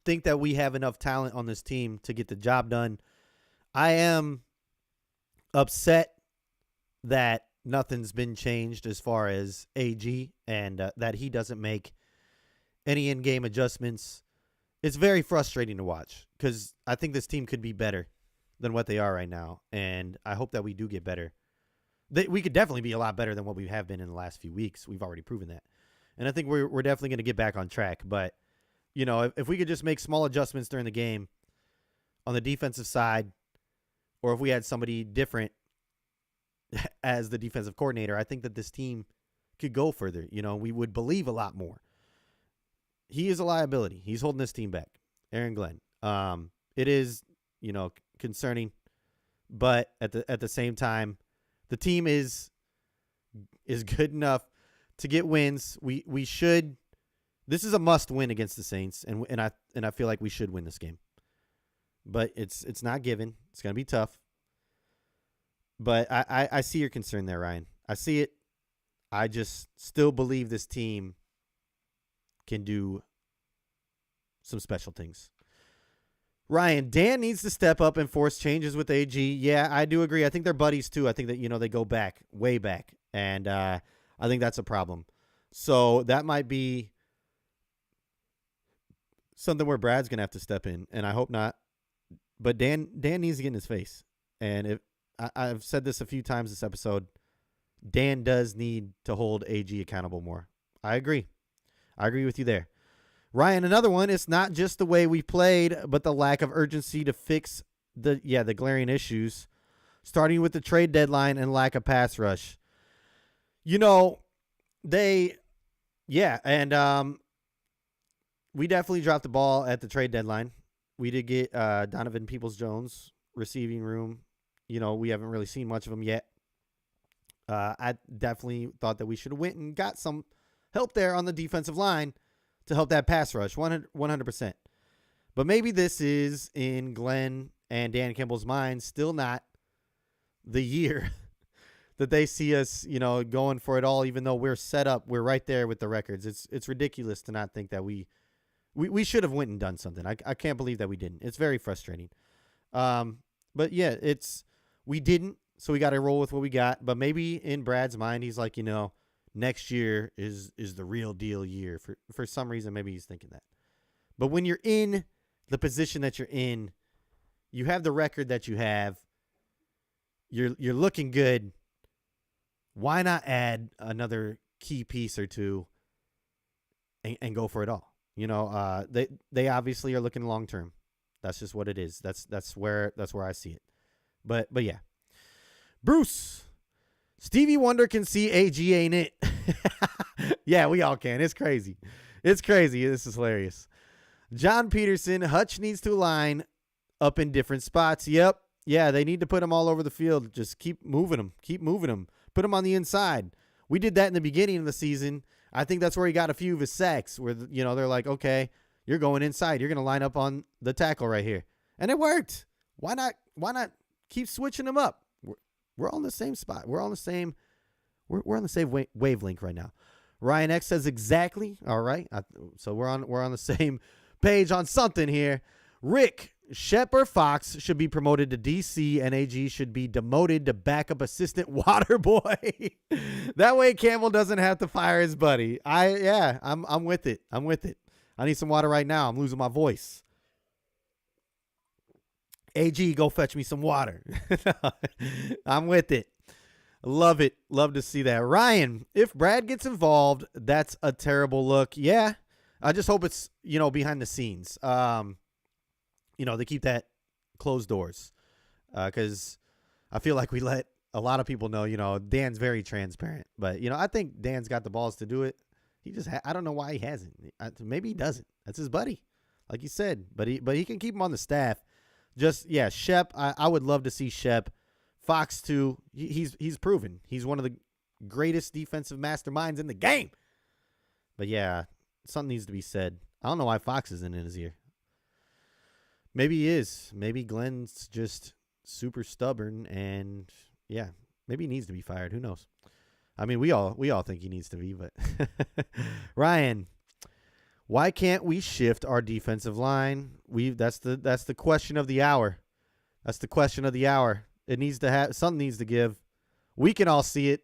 Speaker 2: think that we have enough talent on this team to get the job done. I am upset that nothing's been changed as far as AG and that he doesn't make any in-game adjustments. It's very frustrating to watch because I think this team could be better than what they are right now, and I hope that we do get better. We could definitely be a lot better than what we have been in the last few weeks. We've already proven that, and I think we're definitely going to get back on track. But if we could just make small adjustments during the game on the defensive side, or if we had somebody different as the defensive coordinator, I think that this team could go further. We would believe a lot more. He is a liability. He's holding this team back, Aaron Glenn. It is, concerning, but at the same time, the team is good enough to get wins. We should. This is a must win against the Saints, and I feel like we should win this game. But it's not given. It's gonna be tough. But I see your concern there, Ryan. I see it. I just still believe this team can do some special things. Ryan, Dan needs to step up and force changes with AG. Yeah, I do agree. I think they're buddies too. I think that, they go back, way back. And I think that's a problem. So that might be something where Brad's going to have to step in. And I hope not. But Dan needs to get in his face. And if I've said this a few times this episode, Dan does need to hold AG accountable more. I agree. I agree with you there. Ryan, another one. It's not just the way we played, but the lack of urgency to fix the glaring issues, starting with the trade deadline and lack of pass rush. We definitely dropped the ball at the trade deadline. We did get Donovan Peoples-Jones receiving room. We haven't really seen much of him yet. I definitely thought that we should have went and got some help there on the defensive line to help that pass rush, 100%. But maybe this is, in Glenn and Dan Kimball's mind, still not the year that they see us, going for it all, even though we're set up. We're right there with the records. It's ridiculous to not think that we should have went and done something. I can't believe that we didn't. It's very frustrating. But, yeah, We didn't, so we got to roll with what we got. But maybe in Brad's mind, he's like, next year is the real deal year. For some reason, maybe he's thinking that. But when you're in the position that you're in, you have the record that you have. You're looking good. Why not add another key piece or two and go for it all? They obviously are looking long term. That's just what it is. That's where I see it. But yeah. Bruce, Stevie Wonder can see AG, ain't it? Yeah, we all can. It's crazy. This is hilarious. John Peterson, Hutch needs to line up in different spots. Yep. Yeah, they need to put him all over the field. Just keep moving him. Put him on the inside. We did that in the beginning of the season. I think that's where he got a few of his sacks where, they're like, okay, you're going inside. You're going to line up on the tackle right here. And it worked. Why not keep switching them up? We're all in the same spot. We're on the same wavelength right now. Ryan X says exactly. All right. So we're on the same page on something here. Rick, Shep or Fox should be promoted to DC, and AG should be demoted to backup assistant water boy. That way Campbell doesn't have to fire his buddy. I'm with it. I need some water right now. I'm losing my voice. AG, go fetch me some water. I'm with it. Love it. Love to see that. Ryan, if Brad gets involved, that's a terrible look. Yeah. I just hope it's, behind the scenes. They keep that closed doors. Because I feel like we let a lot of people know, Dan's very transparent. But, I think Dan's got the balls to do it. He just, I don't know why he hasn't. Maybe he doesn't. That's his buddy, like you said. But he can keep him on the staff. Just, yeah, Shep, I would love to see Shep. Fox, too, he's proven. He's one of the greatest defensive masterminds in the game. But, yeah, something needs to be said. I don't know why Fox isn't in his ear. Maybe he is. Maybe Glenn's just super stubborn, and, yeah, maybe he needs to be fired. Who knows? I mean, we all think he needs to be, but Ryan, why can't we shift our defensive line? That's the question of the hour. That's the question of the hour. It needs to have something needs to give. We can all see it.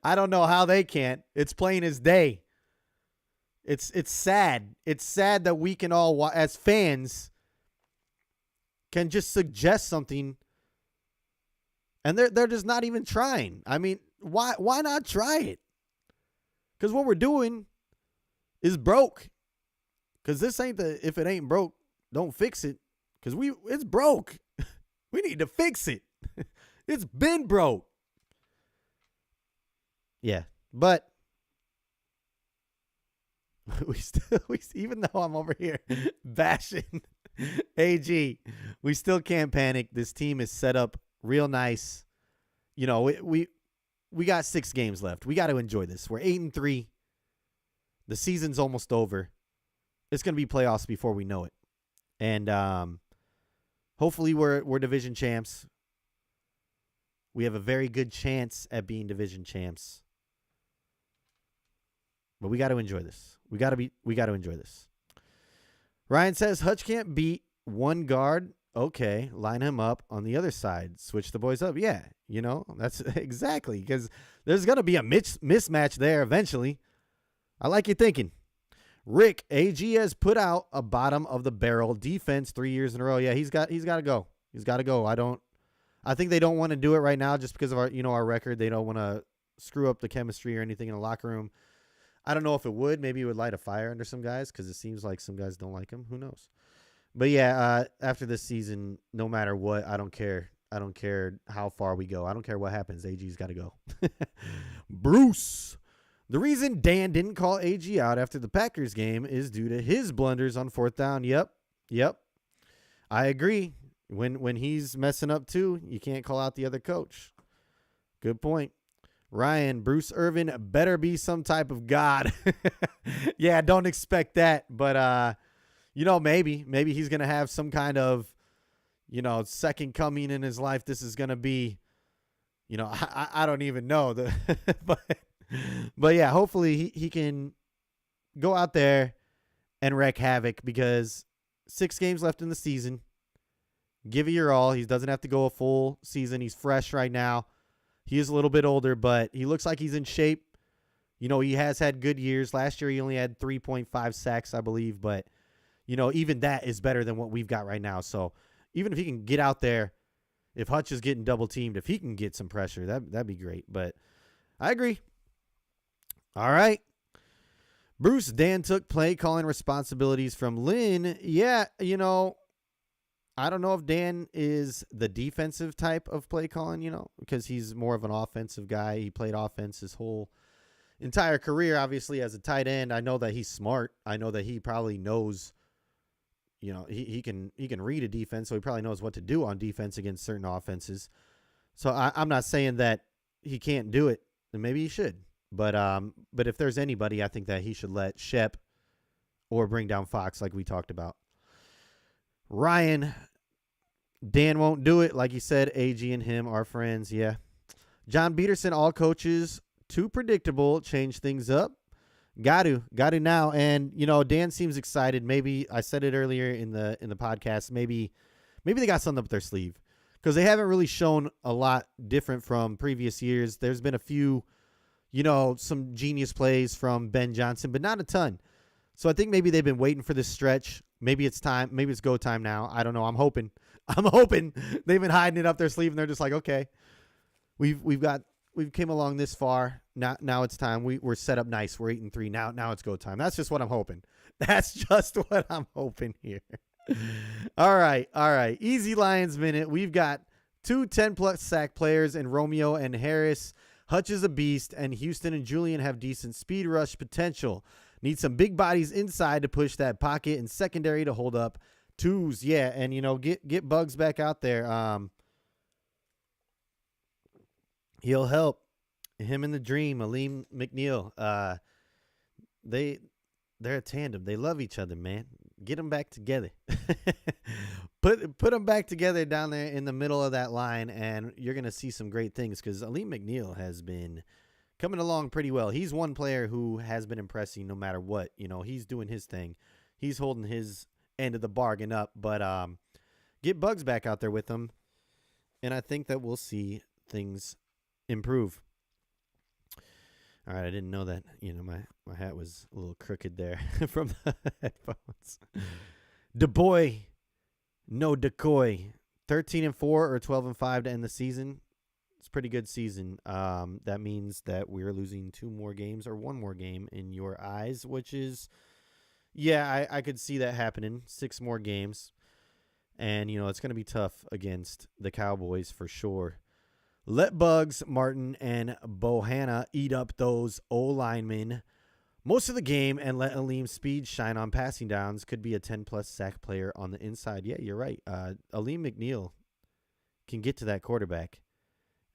Speaker 2: I don't know how they can't. It's plain as day. It's sad. It's sad that we can all, as fans, can just suggest something, and they're just not even trying. I mean, why not try it? Because what we're doing is broke. Because this ain't if it ain't broke, don't fix it. Because it's broke. We need to fix it. It's been broke. Yeah, but we even though I'm over here bashing AG, we still can't panic. This team is set up real nice. We got 6 games left. We got to enjoy this. We're 8-3. The season's almost over. It's going to be playoffs before we know it. And hopefully we're division champs. We have a very good chance at being division champs. But we got to enjoy this. We got to enjoy this. Ryan says Hutch can't beat one guard. Okay, line him up on the other side. Switch the boys up. Yeah, that's exactly, because there's going to be a mismatch there eventually. I like your thinking. Rick, AG has put out a bottom of the barrel defense 3 years in a row. Yeah, he's got to go. He's got to go. I think they don't want to do it right now just because of our record. They don't want to screw up the chemistry or anything in the locker room. I don't know if it would. Maybe it would light a fire under some guys because it seems like some guys don't like him. Who knows? But yeah, after this season, no matter what, I don't care. I don't care how far we go. I don't care what happens. AG's got to go. Bruce. The reason Dan didn't call AG out after the Packers game is due to his blunders on 4th down. Yep. I agree. When he's messing up too, you can't call out the other coach. Good point. Ryan, Bruce Irvin better be some type of god. Yeah, don't expect that. But, maybe he's going to have some kind of, second coming in his life. This is going to be, I don't even know. But yeah, hopefully he can go out there and wreak havoc because 6 games left in the season. Give it your all. He doesn't have to go a full season. He's fresh right now. He is a little bit older, but he looks like he's in shape. You know, he has had good years. Last year, he only had 3.5 sacks, I believe. But, you know, even that is better than what we've got right now. So even if he can get out there, if Hutch is getting double teamed, if he can get some pressure, that'd be great. But I agree. All right. Bruce, Dan took play calling responsibilities from Lynn. Yeah, you know, I don't know if Dan is the defensive type of play calling, you know, because he's more of an offensive guy. He played offense his whole entire career, obviously, as a tight end. I know that he's smart. I know that he probably knows, you know, he can read a defense, so he probably knows what to do on defense against certain offenses. So I'm not saying that he can't do it, and maybe he should. But if there's anybody, I think that he should let Shep or bring down Fox like we talked about. Ryan, Dan won't do it. Like you said, AG and him are friends. Yeah. John Peterson, all coaches, too predictable. Change things up. Got to now. And, you know, Dan seems excited. Maybe I said it earlier in the podcast. Maybe they got something up their sleeve because they haven't really shown a lot different from previous years. There's been a few, you know, some genius plays from Ben Johnson, but not a ton. So I think maybe they've been waiting for this stretch. Maybe it's time. Maybe it's go time now. I don't know. I'm hoping they've been hiding it up their sleeve and they're just like, okay, we've came along this far. Now it's time. We're set up nice. We're 8-3 now. Now it's go time. That's just what I'm hoping. That's just what I'm hoping here. All right. Easy Lions minute. We've got 2 10-plus sack players in Romeo and Harris. Hutch is a beast, and Houston and Julian have decent speed rush potential. Need some big bodies inside to push that pocket and secondary to hold up twos. Yeah, and, you know, get Bugs back out there. He'll help. Him and the Dream, Aleem McNeil. They're a tandem. They love each other, man. Get them back together. Put them back together down there in the middle of that line, and you're going to see some great things because Aleem McNeil has been coming along pretty well. He's one player who has been impressing no matter what. You know, he's doing his thing. He's holding his end of the bargain up. But get Bugs back out there with him, and I think that we'll see things improve. All right, I didn't know that. You know, my hat was a little crooked there from the headphones. DeBoy, no decoy. 13-4 or 12-5 to end the season. It's a pretty good season. That means that we're losing 2 more games or 1 more game in your eyes, which is, yeah, I could see that happening. 6 more games. And, you know, it's going to be tough against the Cowboys for sure. Let Bugs, Martin, and Bohanna eat up those O-linemen most of the game and let Aleem's speed shine on passing downs. Could be a 10-plus sack player on the inside. Yeah, you're right. Aleem McNeil can get to that quarterback.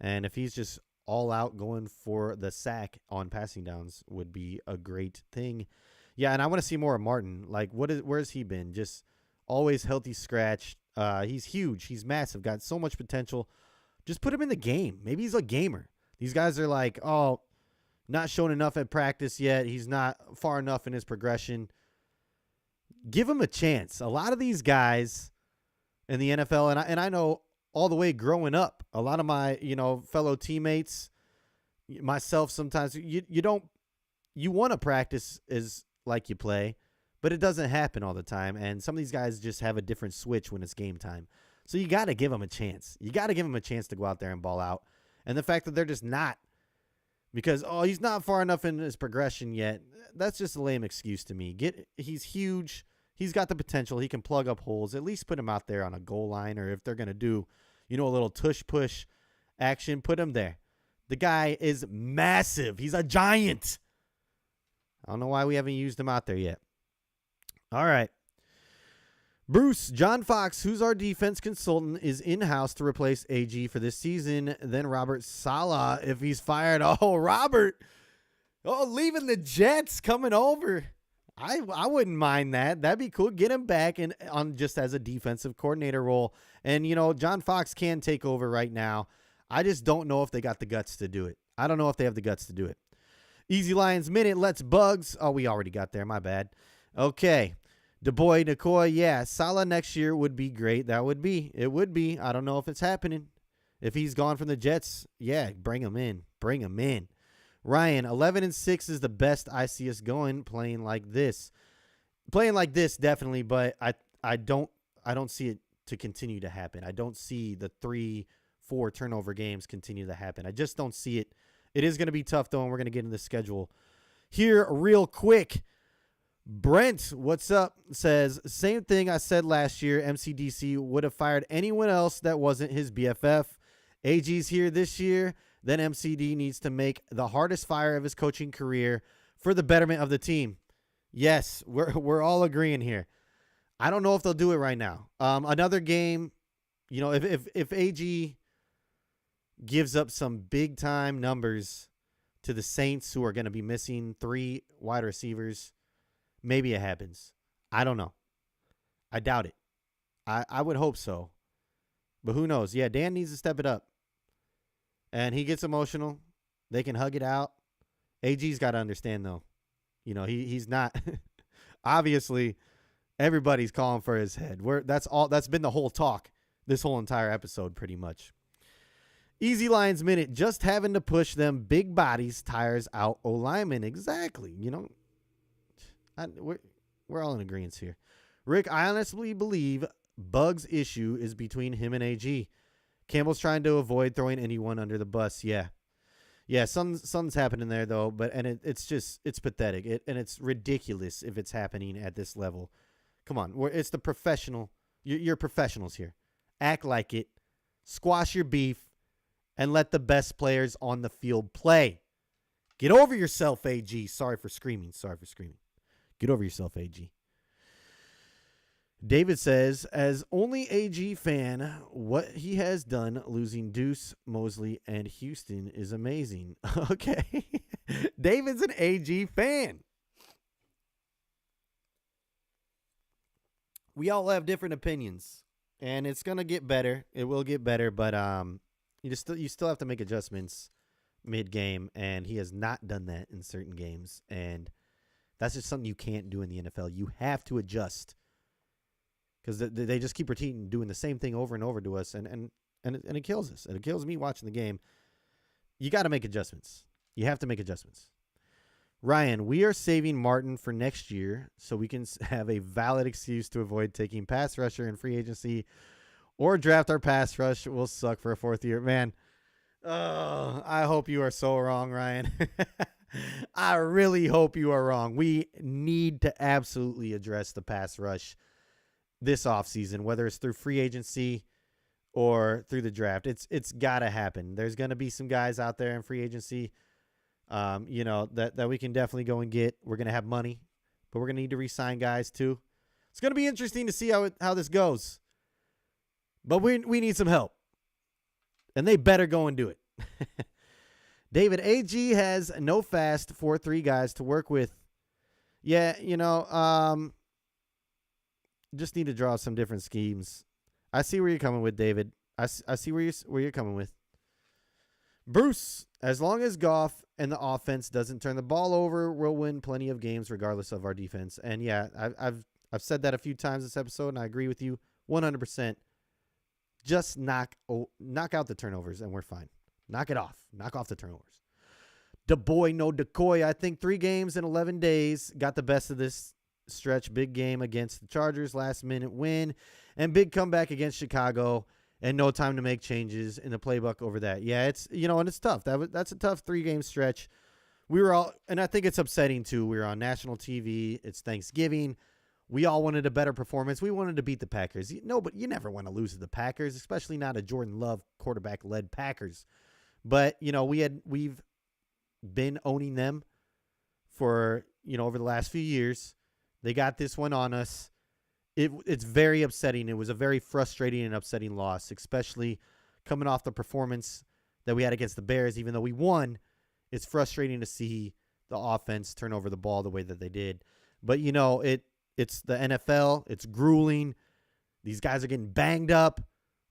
Speaker 2: And if he's just all out going for the sack on passing downs would be a great thing. Yeah, and I want to see more of Martin. Like, where's he been? Just always healthy scratch. He's huge. He's massive. Got so much potential. Just put him in the game. Maybe he's a gamer. These guys are like, oh, not showing enough at practice yet. He's not far enough in his progression. Give him a chance. A lot of these guys in the NFL, and I know all the way growing up, a lot of my, you know, fellow teammates, myself sometimes, you want to practice as like you play, but it doesn't happen all the time. And some of these guys just have a different switch when it's game time. So you got to give them a chance. You got to give them a chance to go out there and ball out. And the fact that they're just not, because, oh, he's not far enough in his progression yet, that's just a lame excuse to me. He's huge. He's got the potential. He can plug up holes. At least put him out there on a goal line, or if they're going to do, you know, a little tush-push action, put him there. The guy is massive. He's a giant. I don't know why we haven't used him out there yet. All right. Bruce, John Fox, who's our defense consultant, is in-house to replace AG for this season. Then Robert Saleh, if he's fired. Oh, Robert. Oh, leaving the Jets, coming over. I wouldn't mind that. That'd be cool. Get him back on just as a defensive coordinator role. And, you know, John Fox can take over right now. I just don't know if they got the guts to do it. I don't know if they have the guts to do it. Easy Lions Minute. Let's Bugs. Oh, we already got there. My bad. Okay. DeBoy, Nicoy, yeah, Salah next year would be great. That would be. It would be. I don't know if it's happening. If he's gone from the Jets, yeah, bring him in. Bring him in. Ryan, 11-6 is the best I see us going playing like this. Playing like this, definitely, but I don't see it to continue to happen. I don't see the 3-4 turnover games continue to happen. I just don't see it. It is going to be tough, though, and we're going to get into the schedule here real quick. Brent, what's up, says, same thing I said last year. MCDC would have fired anyone else that wasn't his BFF. AG's here this year. Then MCD needs to make the hardest fire of his coaching career for the betterment of the team. Yes, we're all agreeing here. I don't know if they'll do it right now. Another game, if AG gives up some big time numbers to the Saints, who are going to be missing 3 wide receivers, maybe it happens. I don't know. I doubt it. I would hope so. But who knows? Yeah, Dan needs to step it up. And he gets emotional. They can hug it out. AG's got to understand, though. He's not. Obviously, everybody's calling for his head. That's been the whole talk this whole entire episode, pretty much. Easy Lions Minute. Just having to push them big bodies tires out O-linemen. Exactly. We're all in agreement here. Rick, I honestly believe Bug's issue is between him and AG. Campbell's trying to avoid throwing anyone under the bus. Yeah. Yeah, something's happening there, though, it's pathetic. And it's ridiculous if it's happening at this level. Come on. It's the professional. You're professionals here. Act like it. Squash your beef. And let the best players on the field play. Get over yourself, AG. Sorry for screaming. Get over yourself, AG. David says, as only AG fan, what he has done losing Deuce, Mosley, and Houston is amazing. Okay. David's an AG fan. We all have different opinions, and it's going to get better. It will get better, but you still have to make adjustments mid-game, and he has not done that in certain games, and that's just something you can't do in the NFL. You have to adjust. Because they just keep repeating, doing the same thing over and over to us, and it kills us. And it kills me watching the game. You got to make adjustments. You have to make adjustments. Ryan, we are saving Martin for next year so we can have a valid excuse to avoid taking pass rusher in free agency or draft our pass rush. Will suck for a 4th year. Man, I hope you are so wrong, Ryan. I really hope you are wrong. We need to absolutely address the pass rush this offseason, whether it's through free agency or through the draft. It's got to happen. There's going to be some guys out there in free agency, that we can definitely go and get. We're going to have money, but we're going to need to re-sign guys too. It's going to be interesting to see how this goes. But we need some help. And they better go and do it. David, AG has no fast 4-3 guys to work with. Yeah, just need to draw some different schemes. I see where you're coming with, David. I see where you're coming with. Bruce, as long as Goff and the offense doesn't turn the ball over, we'll win plenty of games regardless of our defense. And yeah, I've said that a few times this episode, and I agree with you 100%. Just knock out the turnovers, and we're fine. Knock it off. Knock off the turnovers. DeBoy, no decoy. I think 3 games in 11 days got the best of this stretch. Big game against the Chargers, last minute win, and big comeback against Chicago, and no time to make changes in the playbook over that. Yeah, it's and it's tough. That's a tough 3-game stretch. We were all, and I think it's upsetting too. We were on national TV. It's Thanksgiving. We all wanted a better performance. We wanted to beat the Packers. But you never want to lose to the Packers, especially not a Jordan Love quarterback-led Packers. But we've been owning them for over the last few years. They got this one on us. It's very upsetting. It was a very frustrating and upsetting loss, especially coming off the performance that we had against the Bears. Even though we won, it's frustrating to see the offense turn over the ball the way that they did. But, it's the NFL. It's grueling. These guys are getting banged up.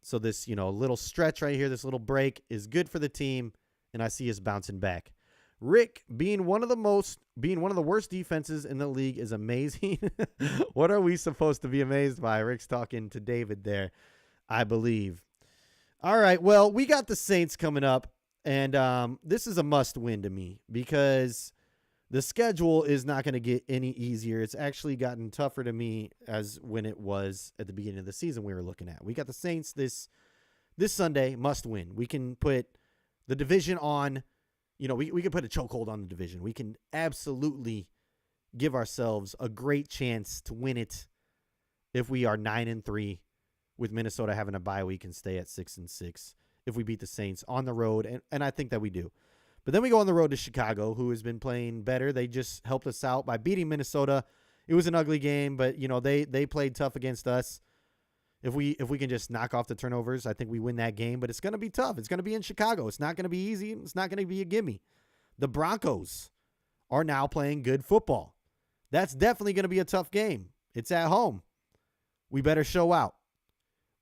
Speaker 2: So this, little stretch right here, this little break is good for the team, and I see us bouncing back. Rick, being one of the worst defenses in the league is amazing. What are we supposed to be amazed by? Rick's talking to David there, I believe. All right, well, we got the Saints coming up, and this is a must-win to me because the schedule is not going to get any easier. It's actually gotten tougher to me as when it was at the beginning of the season we were looking at. We got the Saints this Sunday, must win. We can put the division on, we can put a chokehold on the division. We can absolutely give ourselves a great chance to win it if we are 9-3 with Minnesota having a bye week and stay at 6-6 if we beat the Saints on the road, and I think that we do. But then we go on the road to Chicago, who has been playing better. They just helped us out by beating Minnesota. It was an ugly game, but they played tough against us. If we can just knock off the turnovers, I think we win that game. But it's going to be tough. It's going to be in Chicago. It's not going to be easy. It's not going to be a gimme. The Broncos are now playing good football. That's definitely going to be a tough game. It's at home. We better show out.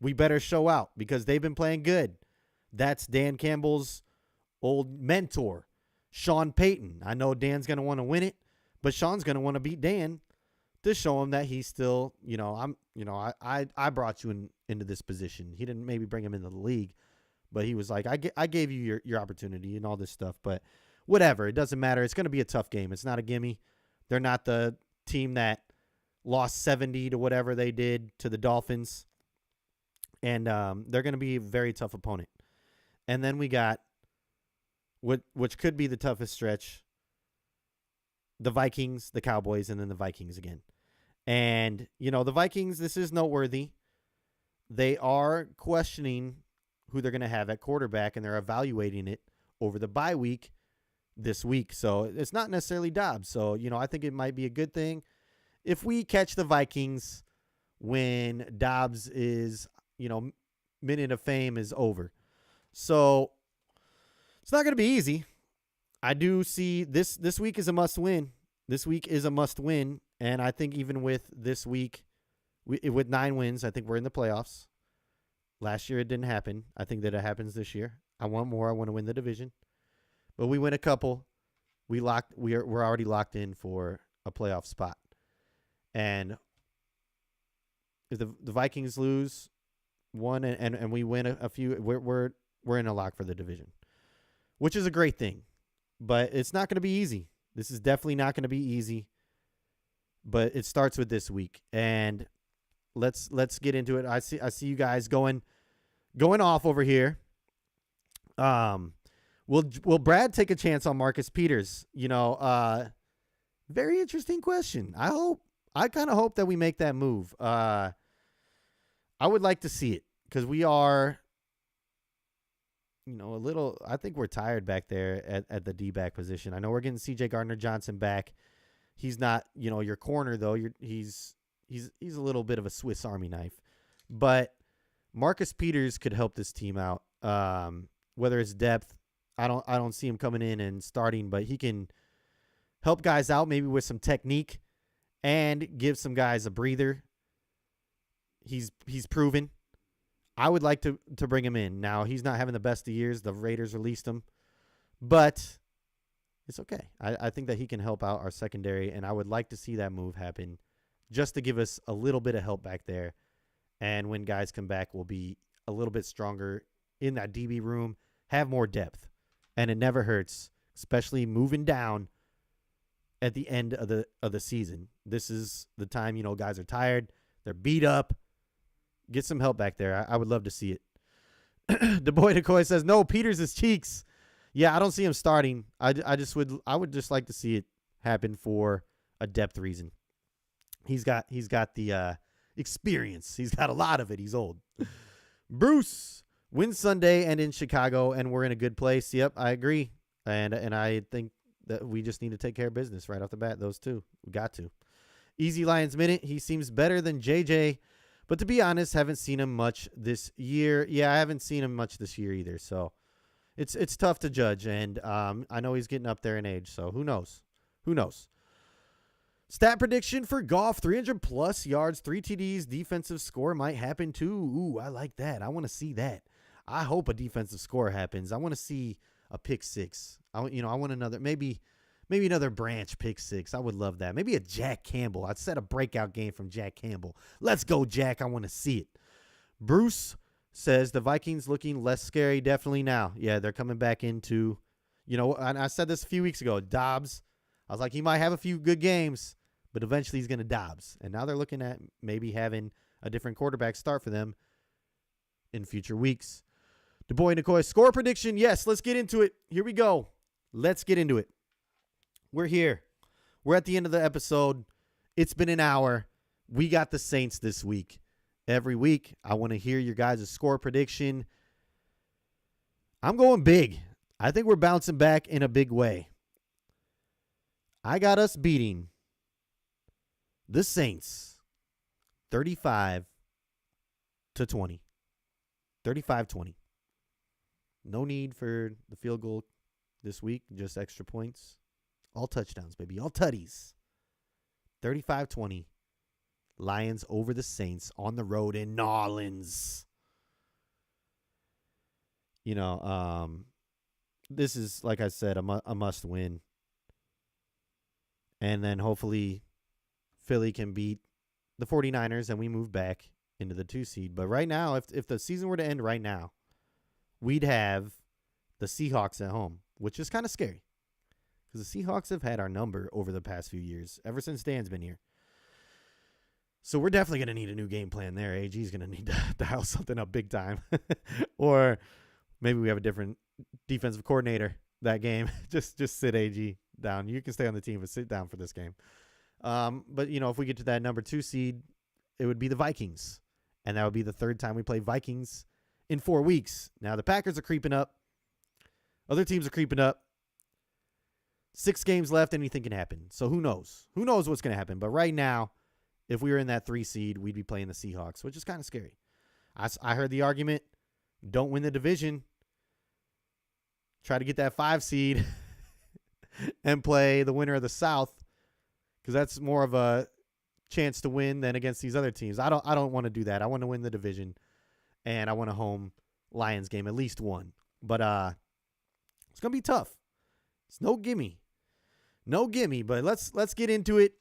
Speaker 2: We better show out because they've been playing good. That's Dan Campbell's old mentor, Sean Payton. I know Dan's going to want to win it, but Sean's going to want to beat Dan to show him that he's still, I brought you into this position. He didn't maybe bring him into the league, but he was like, I gave you your opportunity and all this stuff, but whatever. It doesn't matter. It's going to be a tough game. It's not a gimme. They're not the team that lost 70 to whatever they did to the Dolphins, and they're going to be a very tough opponent. And then we got which could be the toughest stretch, the Vikings, the Cowboys, and then the Vikings again. And, the Vikings, this is noteworthy. They are questioning who they're going to have at quarterback, and they're evaluating it over the bye week this week. So it's not necessarily Dobbs. So, I think it might be a good thing if we catch the Vikings when Dobbs is, minute of fame is over. So it's not going to be easy. I do see this week is a must win. This week is a must win. And I think even with this week, with 9 wins, I think we're in the playoffs. Last year it didn't happen. I think that it happens this year. I want more. I want to win the division. But we win a couple. We're already locked in for a playoff spot. And if the Vikings lose one and we win a few, we're in a lock for the division, which is a great thing. But it's not going to be easy. This is definitely not going to be easy. But it starts with this week, and let's get into it. I see you guys going off over here. Will Brad take a chance on Marcus Peters? Very interesting question. I kind of hope that we make that move. I would like to see it because we are, I think we're tired back there at the D-back position. I know we're getting C.J. Gardner-Johnson back. He's not, your corner though. He's a little bit of a Swiss Army knife, but Marcus Peters could help this team out. Whether it's depth, I don't see him coming in and starting, but he can help guys out maybe with some technique and give some guys a breather. He's proven. I would like to bring him in. Now, he's not having the best of years. The Raiders released him, but it's okay. I think that he can help out our secondary, and I would like to see that move happen just to give us a little bit of help back there. And when guys come back, we'll be a little bit stronger in that DB room, have more depth. And it never hurts, especially moving down at the end of the season. This is the time, guys are tired. They're beat up. Get some help back there. I would love to see it. The boy Decoy says, no, Peters is cheeks. Yeah, I don't see him starting. I would just like to see it happen for a depth reason. He's got the experience. He's got a lot of it. He's old. Bruce wins Sunday and in Chicago, and we're in a good place. Yep, I agree. And I think that we just need to take care of business right off the bat. Those two, we got to. Easy Lions Minute. He seems better than JJ, but to be honest, haven't seen him much this year. Yeah, I haven't seen him much this year either. So it's tough to judge, and I know he's getting up there in age. So who knows? Who knows? Stat prediction for Goff: 300+ yards, 3 TDs. Defensive score might happen too. Ooh, I like that. I want to see that. I hope a defensive score happens. I want to see a pick 6. I want another, maybe another Branch pick six. I would love that. Maybe a Jack Campbell. I'd set a breakout game from Jack Campbell. Let's go, Jack. I want to see it. Bruce says the Vikings looking less scary definitely now. Yeah, they're coming back into, and I said this a few weeks ago, Dobbs. I was like, he might have a few good games, but eventually he's going to Dobbs. And now they're looking at maybe having a different quarterback start for them in future weeks. DuBois Nicoy, score prediction. Yes, let's get into it. Here we go. Let's get into it. We're here. We're at the end of the episode. It's been an hour. We got the Saints this week. Every week, I want to hear your guys' score prediction. I'm going big. I think we're bouncing back in a big way. I got us beating the Saints 35-20. 35-20. No need for the field goal this week, just extra points. All touchdowns, baby. All tutties. 35-20. Lions over the Saints on the road in New Orleans. This is, like I said, a must win. And then hopefully Philly can beat the 49ers and we move back into the 2 seed. But right now, if the season were to end right now, we'd have the Seahawks at home, which is kind of scary. Because the Seahawks have had our number over the past few years, ever since Dan's been here. So we're definitely going to need a new game plan there. AG's going to need to dial something up big time. Or maybe we have a different defensive coordinator that game. Just sit AG down. You can stay on the team, but sit down for this game. But, if we get to that number 2 seed, it would be the Vikings. And that would be the third time we play Vikings in 4 weeks. Now, the Packers are creeping up. Other teams are creeping up. 6 games left, anything can happen. So who knows? Who knows what's going to happen? But right now, if we were in that 3 seed, we'd be playing the Seahawks, which is kind of scary. I heard the argument, don't win the division. Try to get that 5 seed and play the winner of the South, because that's more of a chance to win than against these other teams. I don't want to do that. I want to win the division, and I want a home Lions game, at least one. But it's going to be tough. It's no gimme. No gimme, but let's get into it.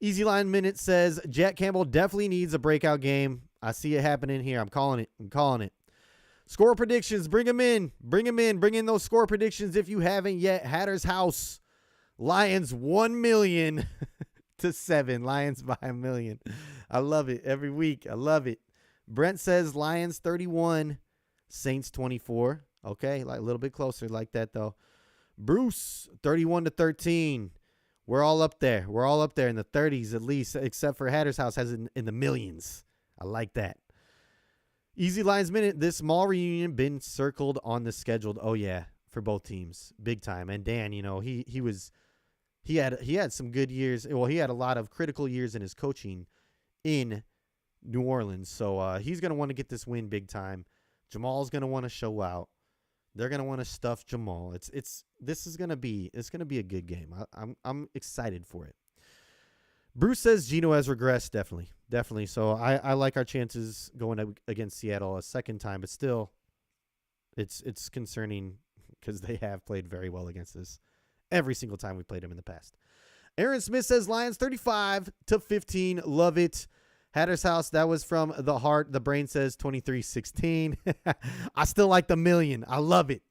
Speaker 2: Easy Line Minute says Jack Campbell definitely needs a breakout game. I see it happening here. I'm calling it. Score predictions. Bring them in. Bring in those score predictions if you haven't yet. Hatter's House. Lions 1,000,000 to 7. Lions by 1,000,000. I love it every week. I love it. Brent says Lions 31, Saints 24. Okay, like a little bit closer like that though. Bruce 31-13. We're all up there. We're all up there in the 30s at least, except for Hatter's House has it in the millions. I like that. Easy Lines Minute. This mall reunion been circled on the schedule. Oh yeah, for both teams, big time. And Dan, he had some good years. Well, he had a lot of critical years in his coaching in New Orleans. So he's gonna want to get this win big time. Jamal's gonna want to show out. They're gonna want to stuff Jamal. It's gonna be a good game. I'm excited for it. Bruce says Geno has regressed, definitely. So I like our chances going against Seattle a second time, but still, it's concerning because they have played very well against us every single time we played them in the past. Aaron Smith says Lions 35-15. Love it. Hatter's House, that was from the heart. The brain says 23-16. I still like the 1,000,000. I love it.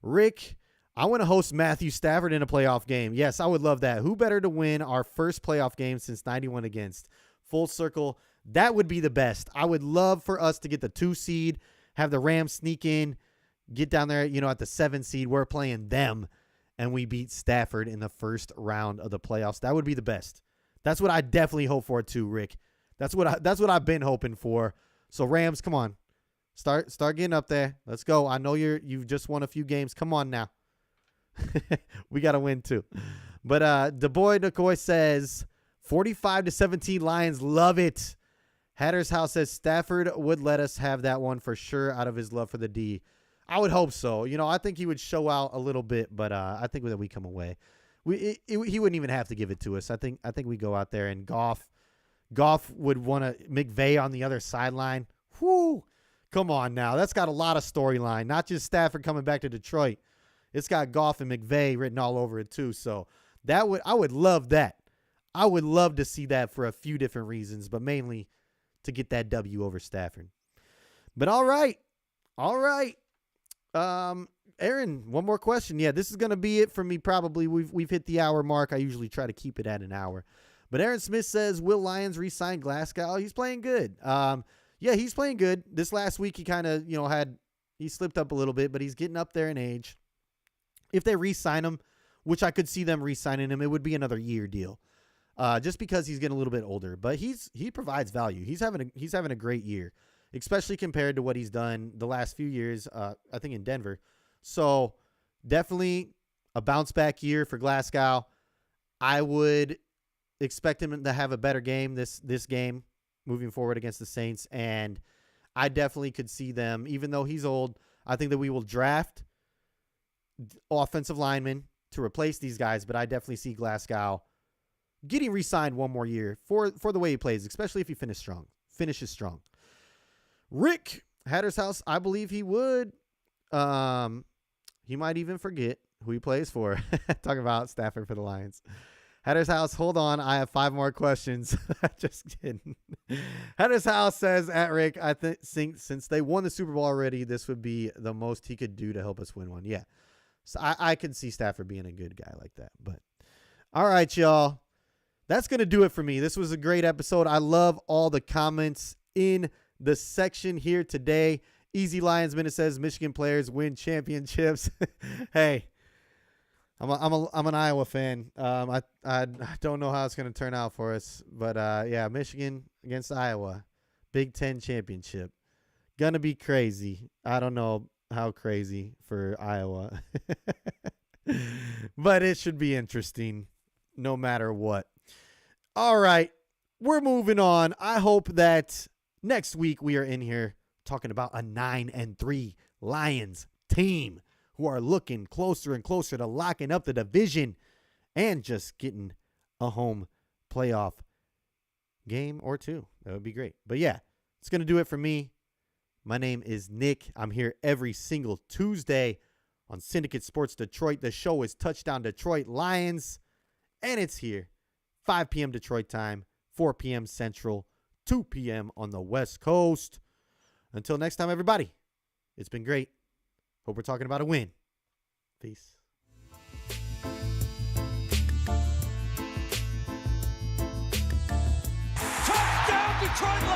Speaker 2: Rick, I want to host Matthew Stafford in a playoff game. Yes, I would love that. Who better to win our first playoff game since 91 against? Full circle. That would be the best. I would love for us to get the 2 seed, have the Rams sneak in, get down there, at the 7 seed. We're playing them, and we beat Stafford in the first round of the playoffs. That would be the best. That's what I definitely hope for too, Rick. That's what I've been hoping for. So Rams, come on. Start getting up there. Let's go. I know you've just won a few games. Come on now. We got to win too. But DuBois Nicoy says 45-17 Lions. Love it. Hatter's House says Stafford would let us have that one for sure out of his love for the D. I would hope so. I think he would show out a little bit, but I think that we come away. He wouldn't even have to give it to us. I think we go out there and Goff would want to McVay on the other sideline. Whoo! Come on now. That's got a lot of storyline. Not just Stafford coming back to Detroit. It's got Goff and McVay written all over it too. So I would love that. I would love to see that for a few different reasons, but mainly to get that W over Stafford. But all right. Aaron, one more question. Yeah, this is going to be it for me probably. We've hit the hour mark. I usually try to keep it at an hour. But Aaron Smith says, will Lions re-sign Glasgow? He's playing good. Yeah, he's playing good. This last week he kind of, he slipped up a little bit, but he's getting up there in age. If they re-sign him, which I could see them re-signing him, it would be another year deal. Just because he's getting a little bit older. But he provides value. He's having a great year, especially compared to what he's done the last few years, I think in Denver. So definitely a bounce back year for Glasgow. I would expect him to have a better game this game moving forward against the Saints. And I definitely could see them, even though he's old, I think that we will draft offensive linemen to replace these guys. But I definitely see Glasgow getting re-signed one more year for the way he plays, especially if he finishes strong. Rick Hattershouse, I believe he would. He might even forget who he plays for. Talking about Stafford for the Lions. Hattershouse, hold on. I have 5 more questions. Just kidding. Hattershouse says, at Rick, I think since they won the Super Bowl already, this would be the most he could do to help us win one. Yeah. So I could see Stafford being a good guy like that. But all right, y'all. That's going to do it for me. This was a great episode. I love all the comments in the section here today. Easy Lionsman, it says Michigan players win championships. Hey, I'm an Iowa fan. I don't know how it's going to turn out for us, but yeah, Michigan against Iowa, Big Ten championship, gonna be crazy. I don't know how crazy for Iowa, but it should be interesting, no matter what. All right, we're moving on. I hope that next week we are in here talking about a 9-3 Lions team who are looking closer and closer to locking up the division and just getting a home playoff game or 2. That would be great. But yeah, it's going to do it for me. My name is Nick. I'm here every single Tuesday on Syndicate Sports Detroit. The show is Touchdown Detroit Lions, and it's here 5 p.m. Detroit time, 4 p.m. Central, 2 p.m. on the West Coast. Until next time, everybody, it's been great. Hope we're talking about a win. Peace.
Speaker 1: Touchdown, Detroit